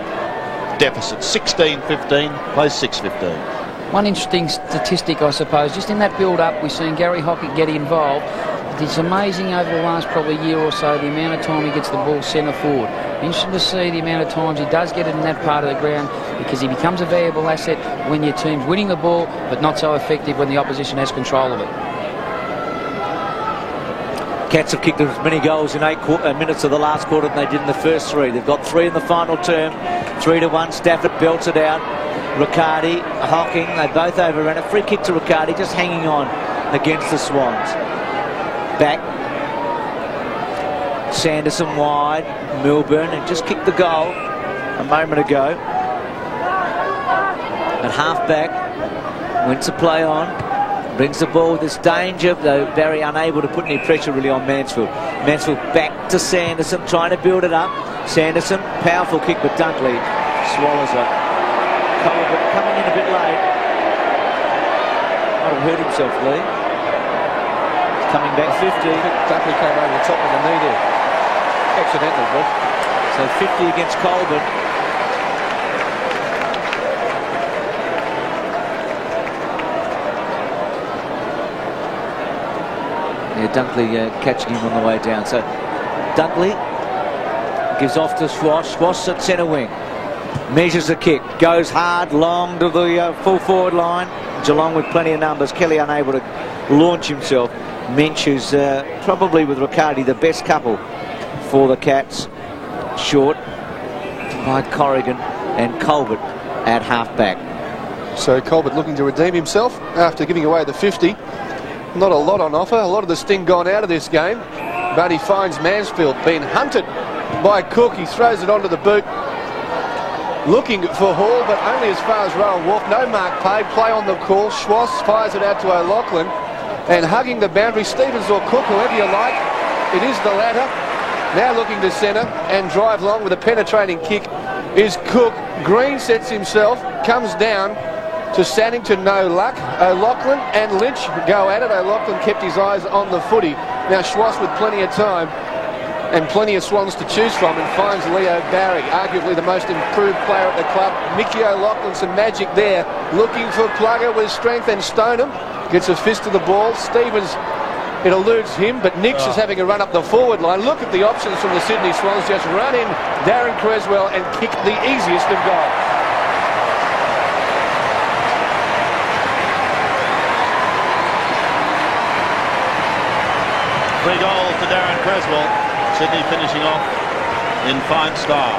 deficit. 16-15 plays 6-15. One interesting statistic, I suppose, just in that build-up, we've seen Gary Hocking get involved. It's amazing over the last probably year or so the amount of time he gets the ball centre forward. Interesting to see the amount of times he does get it in that part of the ground, because he becomes a valuable asset when your team's winning the ball, but not so effective when the opposition has control of it. Cats have kicked as many goals in 8 minutes of the last quarter than they did in the first 3. They've got 3 in the final term. 3-1. Stafford belts it out. Riccardi, Hocking, they both overran it. Free kick to Riccardi, just hanging on against the Swans. Back. Sanderson wide. Milburn, and just kicked the goal a moment ago. At half-back. Went to play on. Brings the ball with this danger, though Barry unable to put any pressure really on Mansfield. Mansfield back to Sanderson, trying to build it up. Sanderson, powerful kick, but Dunkley swallows it. Colbert coming in a bit late. Might have hurt himself, Lee. Coming back 50. Dunkley came over the top of the knee there. Accidentally, but. So 50 against Colbert. Yeah, Dunkley catching him on the way down. So Dunkley gives off to Schwass. Schwass at centre wing. Measures the kick. Goes hard, long to the full forward line. Geelong with plenty of numbers. Kelly unable to launch himself. Minch, who's probably with Riccardi the best couple for the Cats. Short by Corrigan and Colbert at half-back. So Colbert looking to redeem himself after giving away the 50. Not a lot on offer. A lot of the sting gone out of this game. But he finds Mansfield being hunted by Cook. He throws it onto the boot. Looking for Hall, but only as far as Rowan Wharf. No mark paid. Play on the call. Schwass fires it out to O'Loughlin. And hugging the boundary, Stevens or Cook, whoever you like. It is the latter. Now looking to centre and drive long with a penetrating kick is Cook. Green sets himself, comes down to Sannington, no luck. O'Loughlin and Lynch go at it. O'Loughlin kept his eyes on the footy. Now Schwass with plenty of time and plenty of Swans to choose from, and finds Leo Barry, arguably the most improved player at the club. Mickey O'Loughlin, some magic there. Looking for Plugger with strength, and Stoneham gets a fist to the ball. Stevens, it eludes him, but Nix is having a run up the forward line. Look at the options from the Sydney Swans. Just run in Darren Creswell and kick the easiest of goals. Three goals to Darren Creswell. Sydney finishing off in fine style.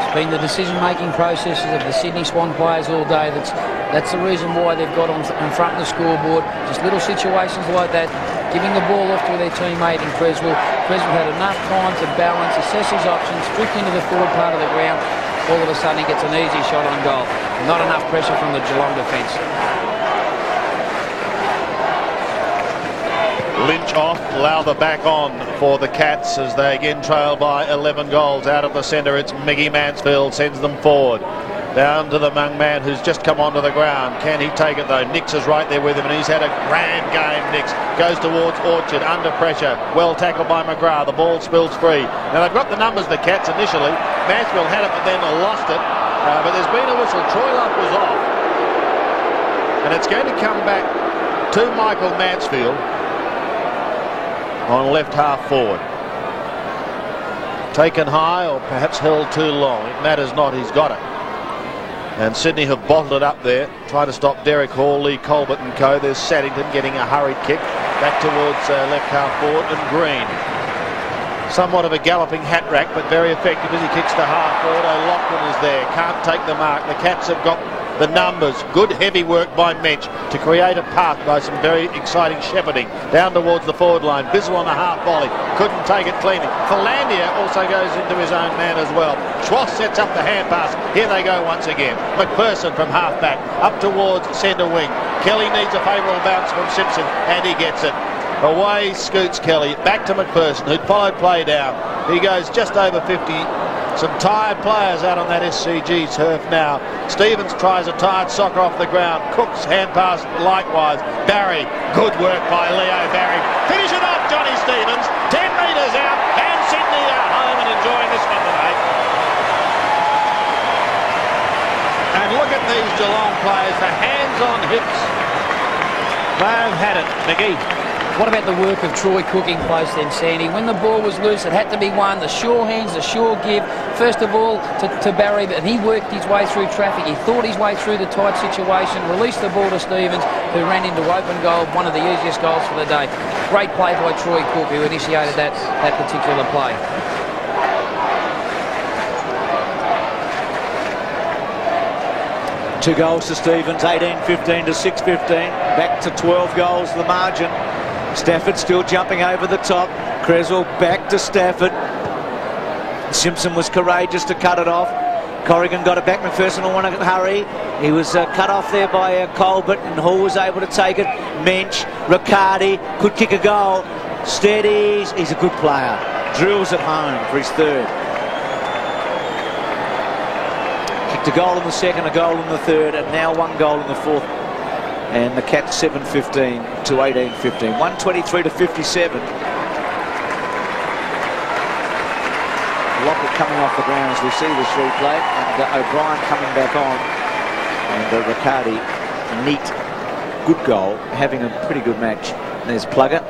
It's been the decision-making processes of the Sydney Swan players all day. That's the reason why they've got on in front of the scoreboard. Just little situations like that, giving the ball off to their teammate in Creswell. Creswell had enough time to balance, assess his options, drift into the forward part of the ground. All of a sudden he gets an easy shot on goal. Not enough pressure from the Geelong defence. Lynch off, Lowther back on for the Cats as they again trail by 11 goals. Out of the centre, it's Miggy Mansfield, sends them forward. Down to the young man who's just come onto the ground. Can he take it though? Nix is right there with him, and he's had a grand game. Nix goes towards Orchard, under pressure. Well tackled by McGrath. The ball spills free. Now they've got the numbers, the Cats, initially. Mansfield had it, but then lost it. But there's been a whistle. Troy Luff was off. And it's going to come back to Michael Mansfield on left half forward. Taken high or perhaps held too long. It matters not, he's got it. And Sydney have bottled it up there, trying to stop Derek Hall, Lee Colbert and co. There's Saddington getting a hurried kick back towards left half forward, and Green. Somewhat of a galloping hat rack, but very effective as he kicks to half forward. O'Loughlin is there, can't take the mark. The Cats have got the numbers. Good heavy work by Mensch to create a path by some very exciting shepherding down towards the forward line. Bizzle on a half volley, couldn't take it cleanly. Philandia also goes into his own man as well. Schwass sets up the hand pass. Here they go once again. McPherson from half back up towards centre wing. Kelly needs a favourable bounce from Simpson, and he gets it. Away scoots Kelly, back to McPherson, who'd followed play down. He goes just over 50. Some tired players out on that SCG turf now. Stevens tries a tired soccer off the ground. Cook's hand pass likewise. Barry, good work by Leo Barry. Finish it off, Johnny Stevens. 10 metres out, and Sydney are home and enjoying this one tonight. And look at these Geelong players, the hands on hips. They've had it, McGee. What about the work of Troy Cooking close then, Sandy? When the ball was loose, it had to be won. The sure hands, the sure give. First of all to Barry, and he worked his way through traffic. He thought his way through the tight situation, released the ball to Stevens, who ran into open goal, one of the easiest goals for the day. Great play by Troy Cook, who initiated that particular play. Two goals to Stevens, 18-15 to 6-15. Back to 12 goals, the margin. Stafford still jumping over the top. Creswell back to Stafford. Simpson was courageous to cut it off. Corrigan got it back. McPherson will want to hurry. He was cut off there by Colbert, and Hall was able to take it. Mensch, Riccardi could kick a goal. Steadies. He's a good player. Drills at home for his third. Kicked a goal in the second, a goal in the third, and now one goal in the fourth. And the Cats 7-15 to 18-15. 123 to 57. Lockett coming off the ground as we see this replay, and O'Brien coming back on. And Riccardi, neat, good goal, having a pretty good match. There's Plugger.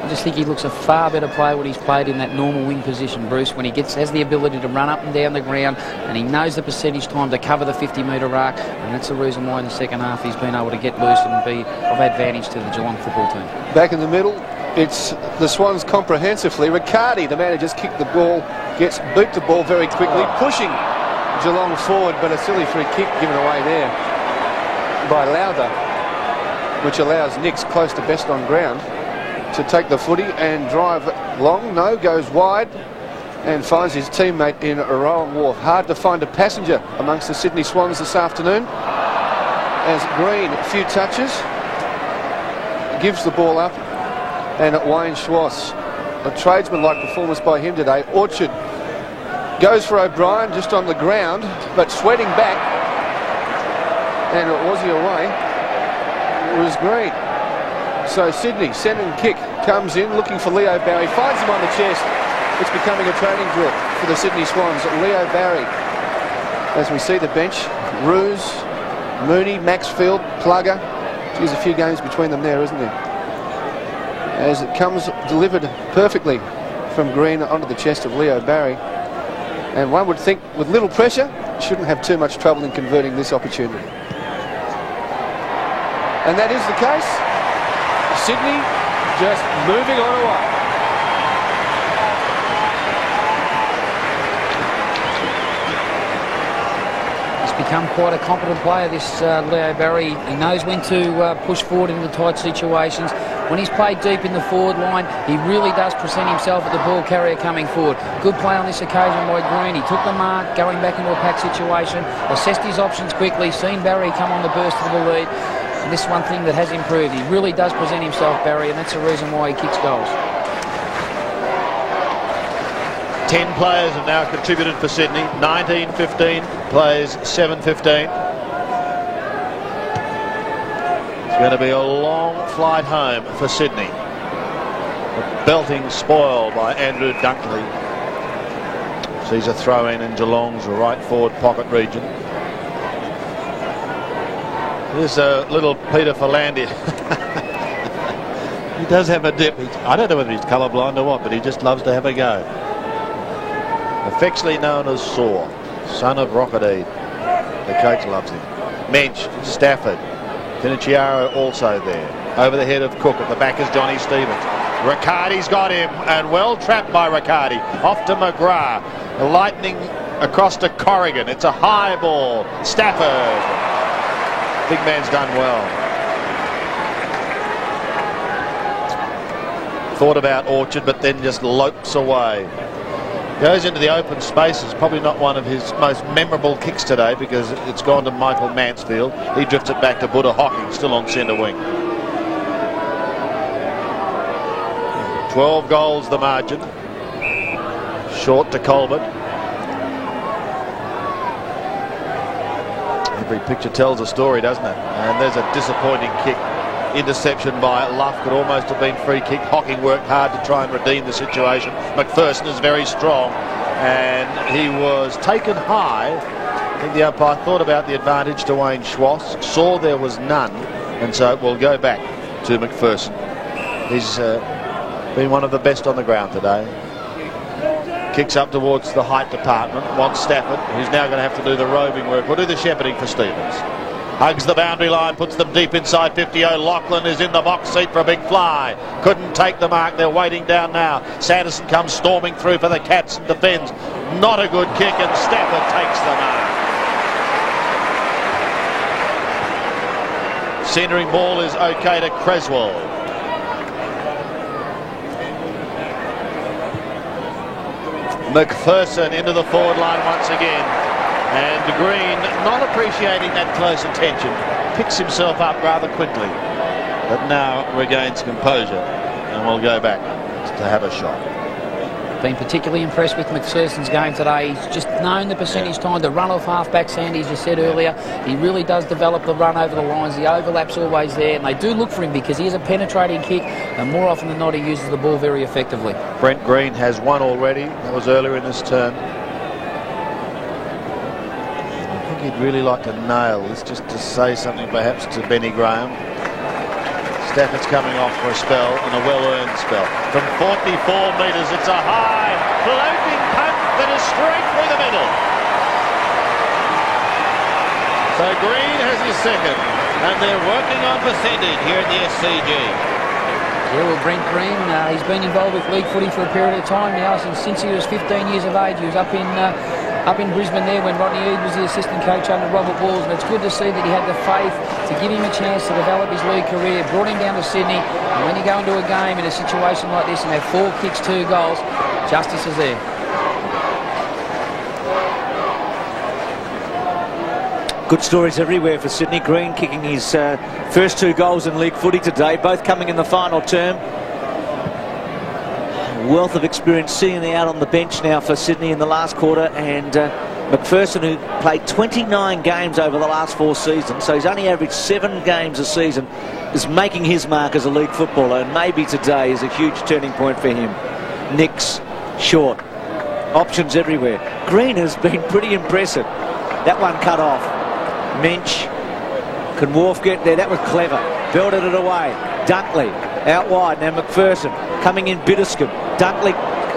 I just think he looks a far better player when he's played in that normal wing position, Bruce, when he has the ability to run up and down the ground, and he knows the percentage time to cover the 50-metre arc, and that's the reason why in the second half he's been able to get loose and be of advantage to the Geelong football team. Back in the middle, it's the Swans comprehensively. Riccardi, the man who just kicked the ball, gets boot the ball very quickly, pushing Geelong forward, but a silly free kick given away there by Lowther, which allows Nicks close to best on ground to take the footy and drive long. No, goes wide and finds his teammate in Rowan Wharf. Hard to find a passenger amongst the Sydney Swans this afternoon, as Green, a few touches, gives the ball up, and Wayne Schwass, a tradesman-like performance by him today. Orchard goes for O'Brien just on the ground, but sweating back, and was he away? It was Green. So Sydney, sending kick, comes in looking for Leo Barry, finds him on the chest. It's becoming a training drill for the Sydney Swans. Leo Barry, as we see the bench, Roos, Mooney, Maxfield, Plugger. There's a few games between them there, isn't there? As it comes delivered perfectly from Green onto the chest of Leo Barry. And one would think with little pressure, shouldn't have too much trouble in converting this opportunity. And that is the case. Sydney just moving on away. He's become quite a competent player, this Leo Barry. He knows when to push forward into tight situations. When he's played deep in the forward line, he really does present himself at the ball carrier coming forward. Good play on this occasion by Green. He took the mark, going back into a pack situation, assessed his options quickly, seen Barry come on the burst to the lead. And this is one thing that has improved. He really does present himself, Barry, and that's the reason why he kicks goals. 10 players have now contributed for Sydney. 19-15 plays 7-15. It's going to be a long flight home for Sydney. A belting spoil by Andrew Dunkley. Sees a throw in Geelong's right forward pocket region. Here's a little Peter Philandia. He does have a dip. I don't know whether he's colourblind or what, but he just loves to have a go. Affectionately known as Saw, son of Rocketade. The coach loves him. Mensch, Stafford, Finiciaro also there. Over the head of Cook. At the back is Johnny Stevens. Riccardi's got him, and well trapped by Riccardi. Off to McGrath. Lightning across to Corrigan. It's a high ball. Stafford. Big man's done well. Thought about Orchard, but then just lopes away. Goes into the open spaces. Probably not one of his most memorable kicks today, because it's gone to Michael Mansfield. He drifts it back to Buddha Hocking, still on centre wing. 12 goals the margin. Short to Colbert. Every picture tells a story, doesn't it? And there's a disappointing kick. Interception by Luff, could almost have been free kick. Hocking worked hard to try and redeem the situation. McPherson is very strong, and he was taken high. I think the umpire thought about the advantage to Wayne Schwass, saw there was none, and so it will go back to McPherson. He's been one of the best on the ground today. Kicks up towards the height department. Wants Stafford, who's now going to have to do the roving work. We'll do the shepherding for Stevens. Hugs the boundary line, puts them deep inside 50. O'Loughlin is in the box seat for a big fly. Couldn't take the mark. They're waiting down now. Sanderson comes storming through for the Cats and defends. Not a good kick, and Stafford takes the mark. Centering ball is okay to Creswell. McPherson into the forward line once again. And Green, not appreciating that close attention, picks himself up rather quickly, but now regains composure and will go back to have a shot. Been particularly impressed with McPherson's game today. He's just known the percentage time, the run off half-back, Sandy, as you said earlier. He really does develop the run over the lines. The overlap's always there, and they do look for him because he has a penetrating kick, and more often than not he uses the ball very effectively. Brent Green has one already. That was earlier in this term. I think he'd really like to nail this, just to say something perhaps to Benny Graham. Stafford's coming off for a spell, and a well-earned spell. From 44 metres, it's a high, floating punt that is straight through the middle. So Green has his second, and they're working on percentage here at the SCG. Yeah, well, Brent Green, he's been involved with league footy for a period of time now, since he was 15 years of age. He was up in Brisbane there when Rodney Eade was the assistant coach under Robert Walls, and it's good to see that he had the faith to give him a chance to develop his league career, brought him down to Sydney, and when you go into a game in a situation like this and have 4 kicks, 2 goals, justice is there. Good stories everywhere for Sydney. Green kicking his first 2 goals in league footy today, both coming in the final term. Wealth of experience seeing out on the bench now for Sydney in the last quarter, and McPherson, who played 29 games over the last 4 seasons, so he's only averaged 7 games a season, is making his mark as a league footballer, and maybe today is a huge turning point for him. Nicks short, options everywhere. Green has been pretty impressive. That one cut off. Mensch, can Wharf get there? That was clever. Belted it away. Dunkley out wide. Now McPherson coming in. Bitterscombe. Dunkley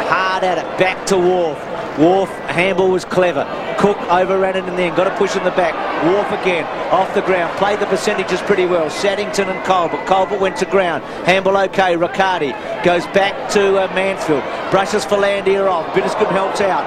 hard at it. Back to Wharf. Wharf, handball was clever. Cook overran it in the end. Got to push in the back. Wharf again. Off the ground. Played the percentages pretty well. Saddington and Colbert. Colbert went to ground. Handball okay. Riccardi goes back to Mansfield. Brushes Philandia off. Bitterscombe helps out.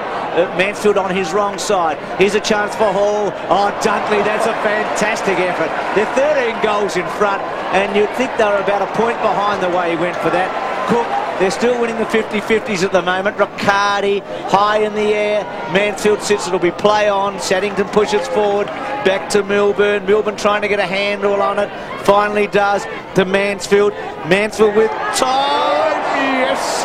Mansfield on his wrong side. Here's a chance for Hall. Oh, Dunkley, that's a fantastic effort. They're 13 goals in front, and you'd think they were about a point behind the way he went for that. Cook, they're still winning the 50-50s at the moment. Riccardi, high in the air. Mansfield sits, it'll be play on. Saddington pushes forward. Back to Milburn. Milburn trying to get a handle on it. Finally does to Mansfield. Mansfield with time. Yes,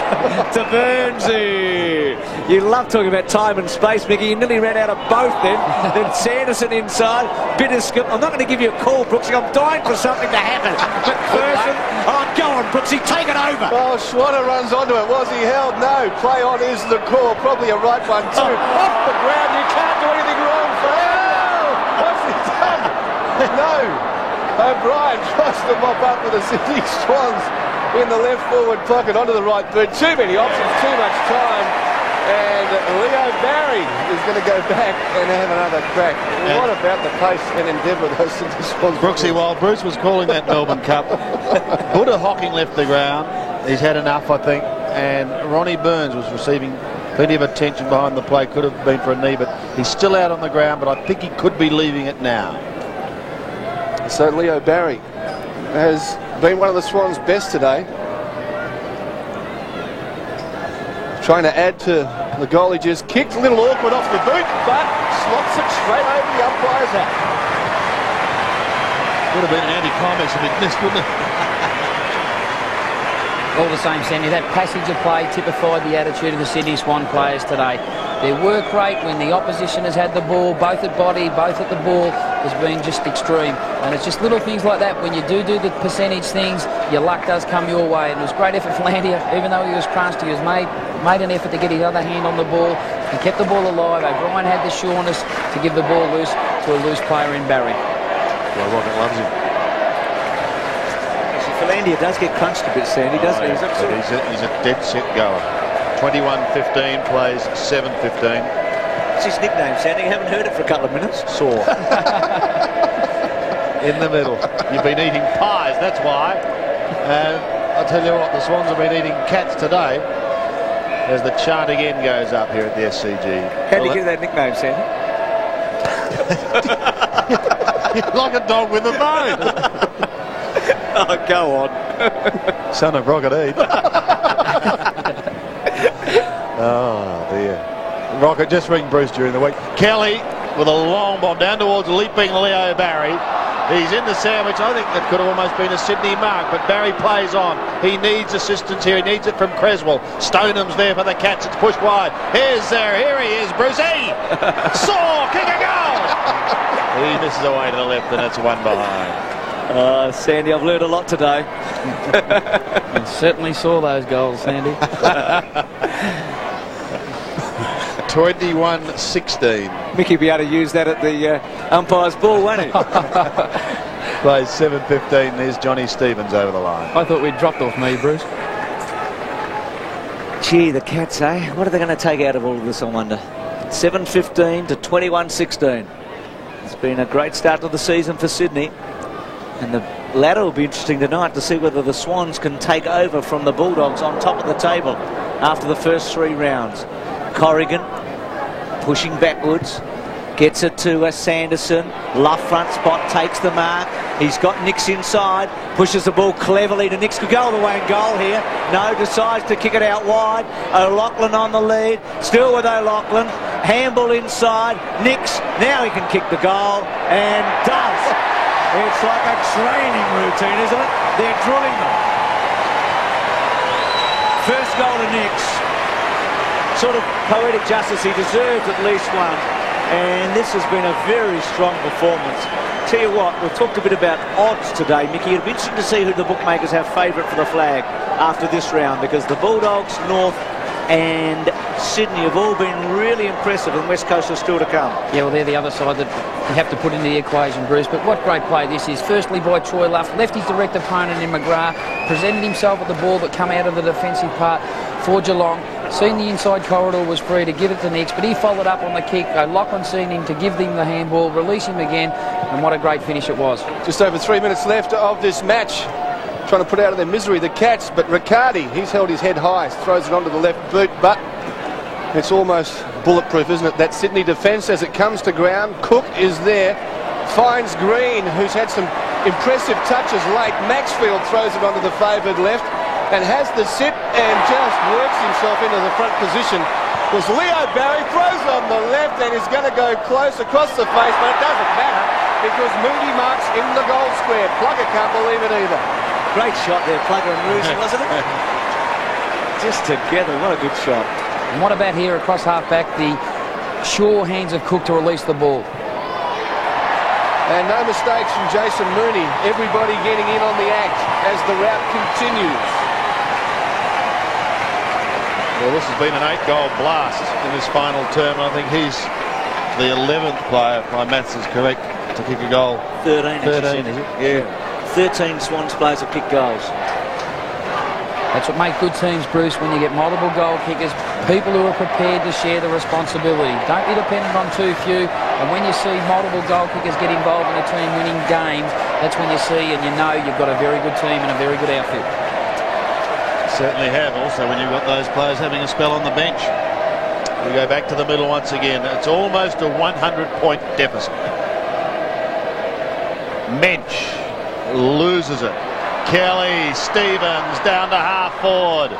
to Burnsy. You love talking about time and space, Mickey. You nearly ran out of both then. Then Sanderson inside. Bitterscombe. I'm not going to give you a call, Brooksy. I'm dying for something to happen. McPherson. Oh, go on, Brooksy. Take it over. Oh, Schwanner runs onto it. Was he held? No. Play on is the call. Probably a right one too. Off the ground. You can't do anything wrong. What's he done? No. O'Brien tries to mop up with the Sydney Swans in the left forward pocket onto the right third. Too many options, too much time. And Leo Barry is going to go back and have another crack. And what about the pace and endeavour of those Sydney Swans? Brooksy, while Bruce was calling that Melbourne Cup, Buddha Hocking left the ground. He's had enough, I think. And Ronnie Burns was receiving plenty of attention behind the play. Could have been for a knee, but he's still out on the ground. But I think he could be leaving it now. So Leo Barry has been one of the Swans' best today. Trying to add to the goal he just kicked. A little awkward off the boot, but slots it straight over the umpire's hat. Would have been an anti-climax if it missed, wouldn't it? All the same, Sandy, that passage of play typified the attitude of the Sydney Swan players today. Their work rate when the opposition has had the ball, both at body, both at the ball, has been just extreme. And it's just little things like that. When you do the percentage things, your luck does come your way. And it was great effort for Landia. Even though he was crunched, he was made an effort to get his other hand on the ball and kept the ball alive. O'Brien had the sureness to give the ball loose to a loose player in Barry. Well, Rocket loves him. Philandia does get crunched a bit, Sandy, doesn't he? He's a dead set goer. 21-15, plays 7-15. What's his nickname, Sandy? You haven't heard it for a couple of minutes. Sore. In the middle. You've been eating pies, that's why. And I'll tell you what, the Swans have been eating cats today as the chant again goes up here at the SCG. How do you get that nickname, Sandy? Like a dog with a bone. Oh, go on. Son of Rocket Eat. Oh, dear. Rocket, just ring Bruce during the week. Kelly with a long bomb down towards leaping Leo Barry. He's in the sandwich. I think that could have almost been a Sydney mark, but Barry plays on. He needs assistance here. He needs it from Creswell. Stoneham's there for the Cats. It's pushed wide. Here he is, Brucey. Saw, kick a goal. He misses away to the left, and it's one behind. Sandy, I've learned a lot today. I certainly saw those goals, Sandy. 21-16. Mickey will be able to use that at the umpire's ball, won't he? Plays 7-15. There's Johnny Stevens over the line. I thought we'd dropped off me, Bruce. Gee, the Cats, eh? What are they going to take out of all of this, I wonder? 7-15 to 21-16. It's been a great start to the season for Sydney. And the ladder will be interesting tonight to see whether the Swans can take over from the Bulldogs on top of the table after the first 3 rounds. Corrigan pushing backwards, gets it to Sanderson. Luff front spot, takes the mark. He's got Nicks inside, pushes the ball cleverly to Nicks. Could go all the way in goal here. No, decides to kick it out wide. O'Loughlin on the lead, still with O'Loughlin. Handball inside, Nicks. Now he can kick the goal, and does. It's like a training routine, isn't it? They're drilling them. First goal to Nicks. Sort of poetic justice. He deserves at least one. And this has been a very strong performance. Tell you what, we've talked a bit about odds today, Mickey. It'll be interesting to see who the bookmakers have favourite for the flag after this round, because the Bulldogs, North and Sydney have all been really impressive, and West Coast are still to come. Yeah, well, they're the other side that you have to put in the equation, Bruce. But what great play this is. Firstly by Troy Luff, left his direct opponent in McGrath, presented himself at the ball that come out of the defensive part for Geelong. Seen the inside corridor was free to give it to Nicks, but he followed up on the kick. O'Loughlin seen him to give them the handball, release him again, and what a great finish it was. Just over 3 minutes left of this match. Trying to put out of their misery the Cats, but Riccardi, he's held his head high, throws it onto the left boot, but it's almost bulletproof, isn't it? That Sydney defence as it comes to ground. Cook is there, finds Green, who's had some impressive touches late. Maxfield throws it onto the favoured left and has the sit and just works himself into the front position. Was Leo Barry throws on the left and is going to go close across the face, but it doesn't matter because Moody marks in the goal square. Plugger can't believe it either. Great shot there, Plugger and Roosey, wasn't it? Just together, what a good shot. And what about here across half-back, the sure hands of Cook to release the ball. And no mistakes from Jason Mooney. Everybody getting in on the act as the route continues. Well, this has been an 8-goal blast in this final term. I think he's the 11th player, if my maths is correct, to kick a goal. 13, 13, is it? Yeah. 13 Swans players have kicked goals. That's what makes good teams, Bruce, when you get multiple goal kickers, people who are prepared to share the responsibility. Don't be dependent on too few. And when you see multiple goal kickers get involved in a team winning games, that's when you see and you know you've got a very good team and a very good outfit. Certainly have. Also, when you've got those players having a spell on the bench. We go back to the middle once again. It's almost a 100-point deficit. Mensch loses it. Kelly, Stevens down to half forward.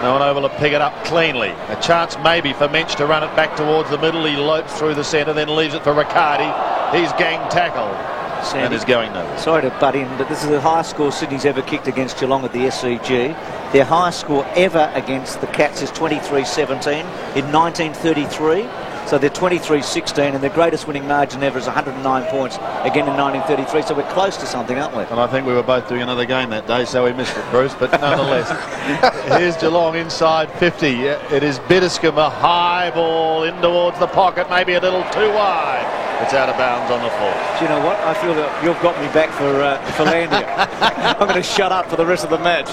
No one able to pick it up cleanly. A chance maybe for Mensch to run it back towards the middle. He lopes through the centre, then leaves it for Riccardi. He's gang tackled. Sandy, and is going nowhere. Sorry to butt in, but this is the highest score Sydney's ever kicked against Geelong at the SCG. Their highest score ever against the Cats is 23-17 in 1933. So they're 23-16, and their greatest winning margin ever is 109 points, again in 1933. So we're close to something, aren't we? And I think we were both doing another game that day, so we missed it, Bruce. But nonetheless, here's Geelong inside 50. It is Biddiscombe, a high ball in towards the pocket, maybe a little too wide. It's out of bounds on the floor. Do you know what? I feel that you've got me back for Landia. I'm going to shut up for the rest of the match.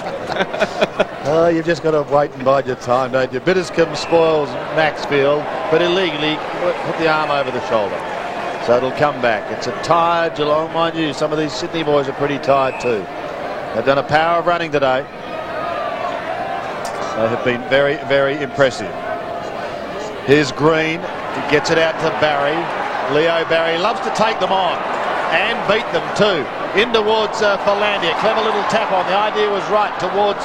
Oh, you've just got to wait and bide your time, don't you? Bitterscombe spoils Maxfield, but illegally put the arm over the shoulder. So it'll come back. It's a tired Geelong, mind you. Some of these Sydney boys are pretty tired too. They've done a power of running today. They have been very, very impressive. Here's Green. He gets it out to Barry. Leo Barry loves to take them on and beat them too. In towards Philandia. Clever little tap on. The idea was right towards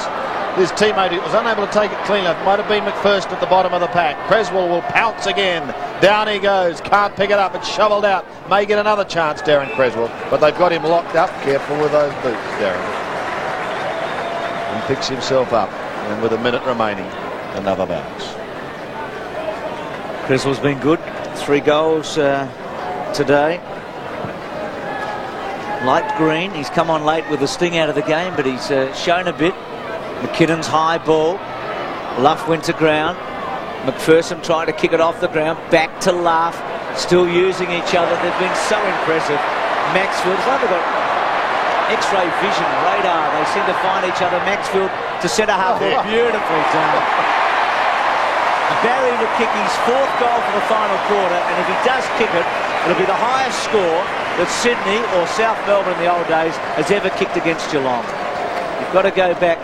his teammate. He was unable to take it clean enough. Might have been McPherson at the bottom of the pack. Creswell will pounce again. Down he goes. Can't pick it up. It's shoveled out. May get another chance, Darren Creswell. But they've got him locked up. Careful with those boots, Darren. And picks himself up. And with a minute remaining, another bounce. Creswell's been good. 3 goals today. Like Green, he's come on late with the sting out of the game, but he's shown a bit. McKinnon's high ball. Luff went to ground. McPherson trying to kick it off the ground. Back to Luff. Still using each other. They've been so impressive. Maxfield's like they've got X-ray vision, radar. They seem to find each other. Maxfield to centre half. Beautifully done. Barry to kick his 4th goal for the final quarter, and if he does kick it, it'll be the highest score that Sydney or South Melbourne in the old days has ever kicked against Geelong. You've got to go back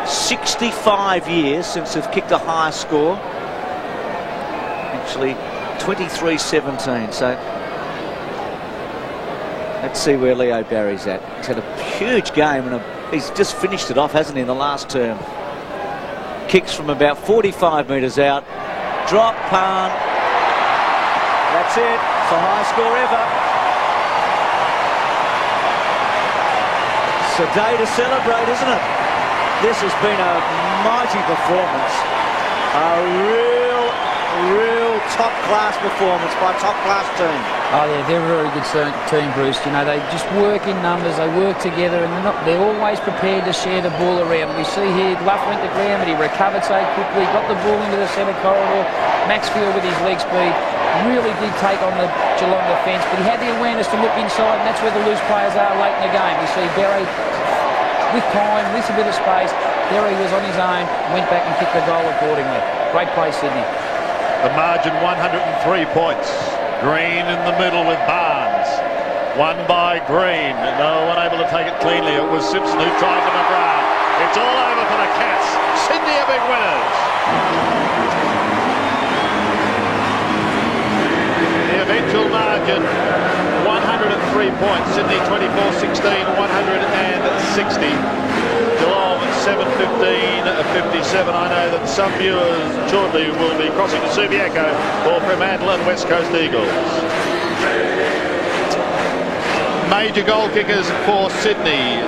65 years since they've kicked a higher score. Actually, 23-17. So let's see where Leo Barry's at. He's had a huge game, and he's just finished it off, hasn't he, in the last term? Kicks from about 45 metres out. Drop, punt. That's it. It's the highest score ever. It's a day to celebrate, isn't it? This has been a mighty performance. A real top-class performance by a top-class team. Oh yeah, they're a very good team, Bruce. You know, they just work in numbers, they work together, and they're always prepared to share the ball around. We see here, Luff went to ground, but he recovered so quickly, got the ball into the centre corridor. Maxfield with his leg speed really did take on the Geelong defence, but he had the awareness to look inside, and that's where the loose players are late in the game. We see Berry with time, with a bit of space. Berry was on his own, went back and kicked the goal accordingly. Great play, Sydney. The margin 103 points. Green in the middle with Barnes. Won by Green. No one able to take it cleanly. It was Simpson who tried to McGrath. It's all over for the Cats. Sydney are big winners. The eventual margin 103 points. Sydney 24-16, 160. Geelong 7-15-57. I know that some viewers shortly will be crossing to Subiaco for Fremantle and West Coast Eagles. Major goal kickers for Sydney.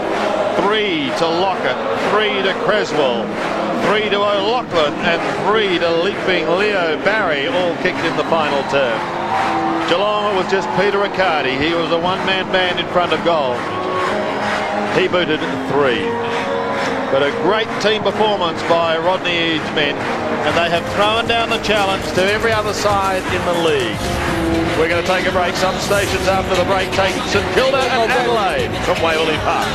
3 to Lockett, 3 to Creswell, 3 to O'Loughlin and 3 to leaping Leo Barry, all kicked in the final term. Geelong, it was just Peter Riccardi. He was a one-man band in front of goal. He booted 3. But a great team performance by Rodney Eade's men, and they have thrown down the challenge to every other side in the league. We're going to take a break. Some stations after the break take St Kilda and Adelaide from Waverley Park.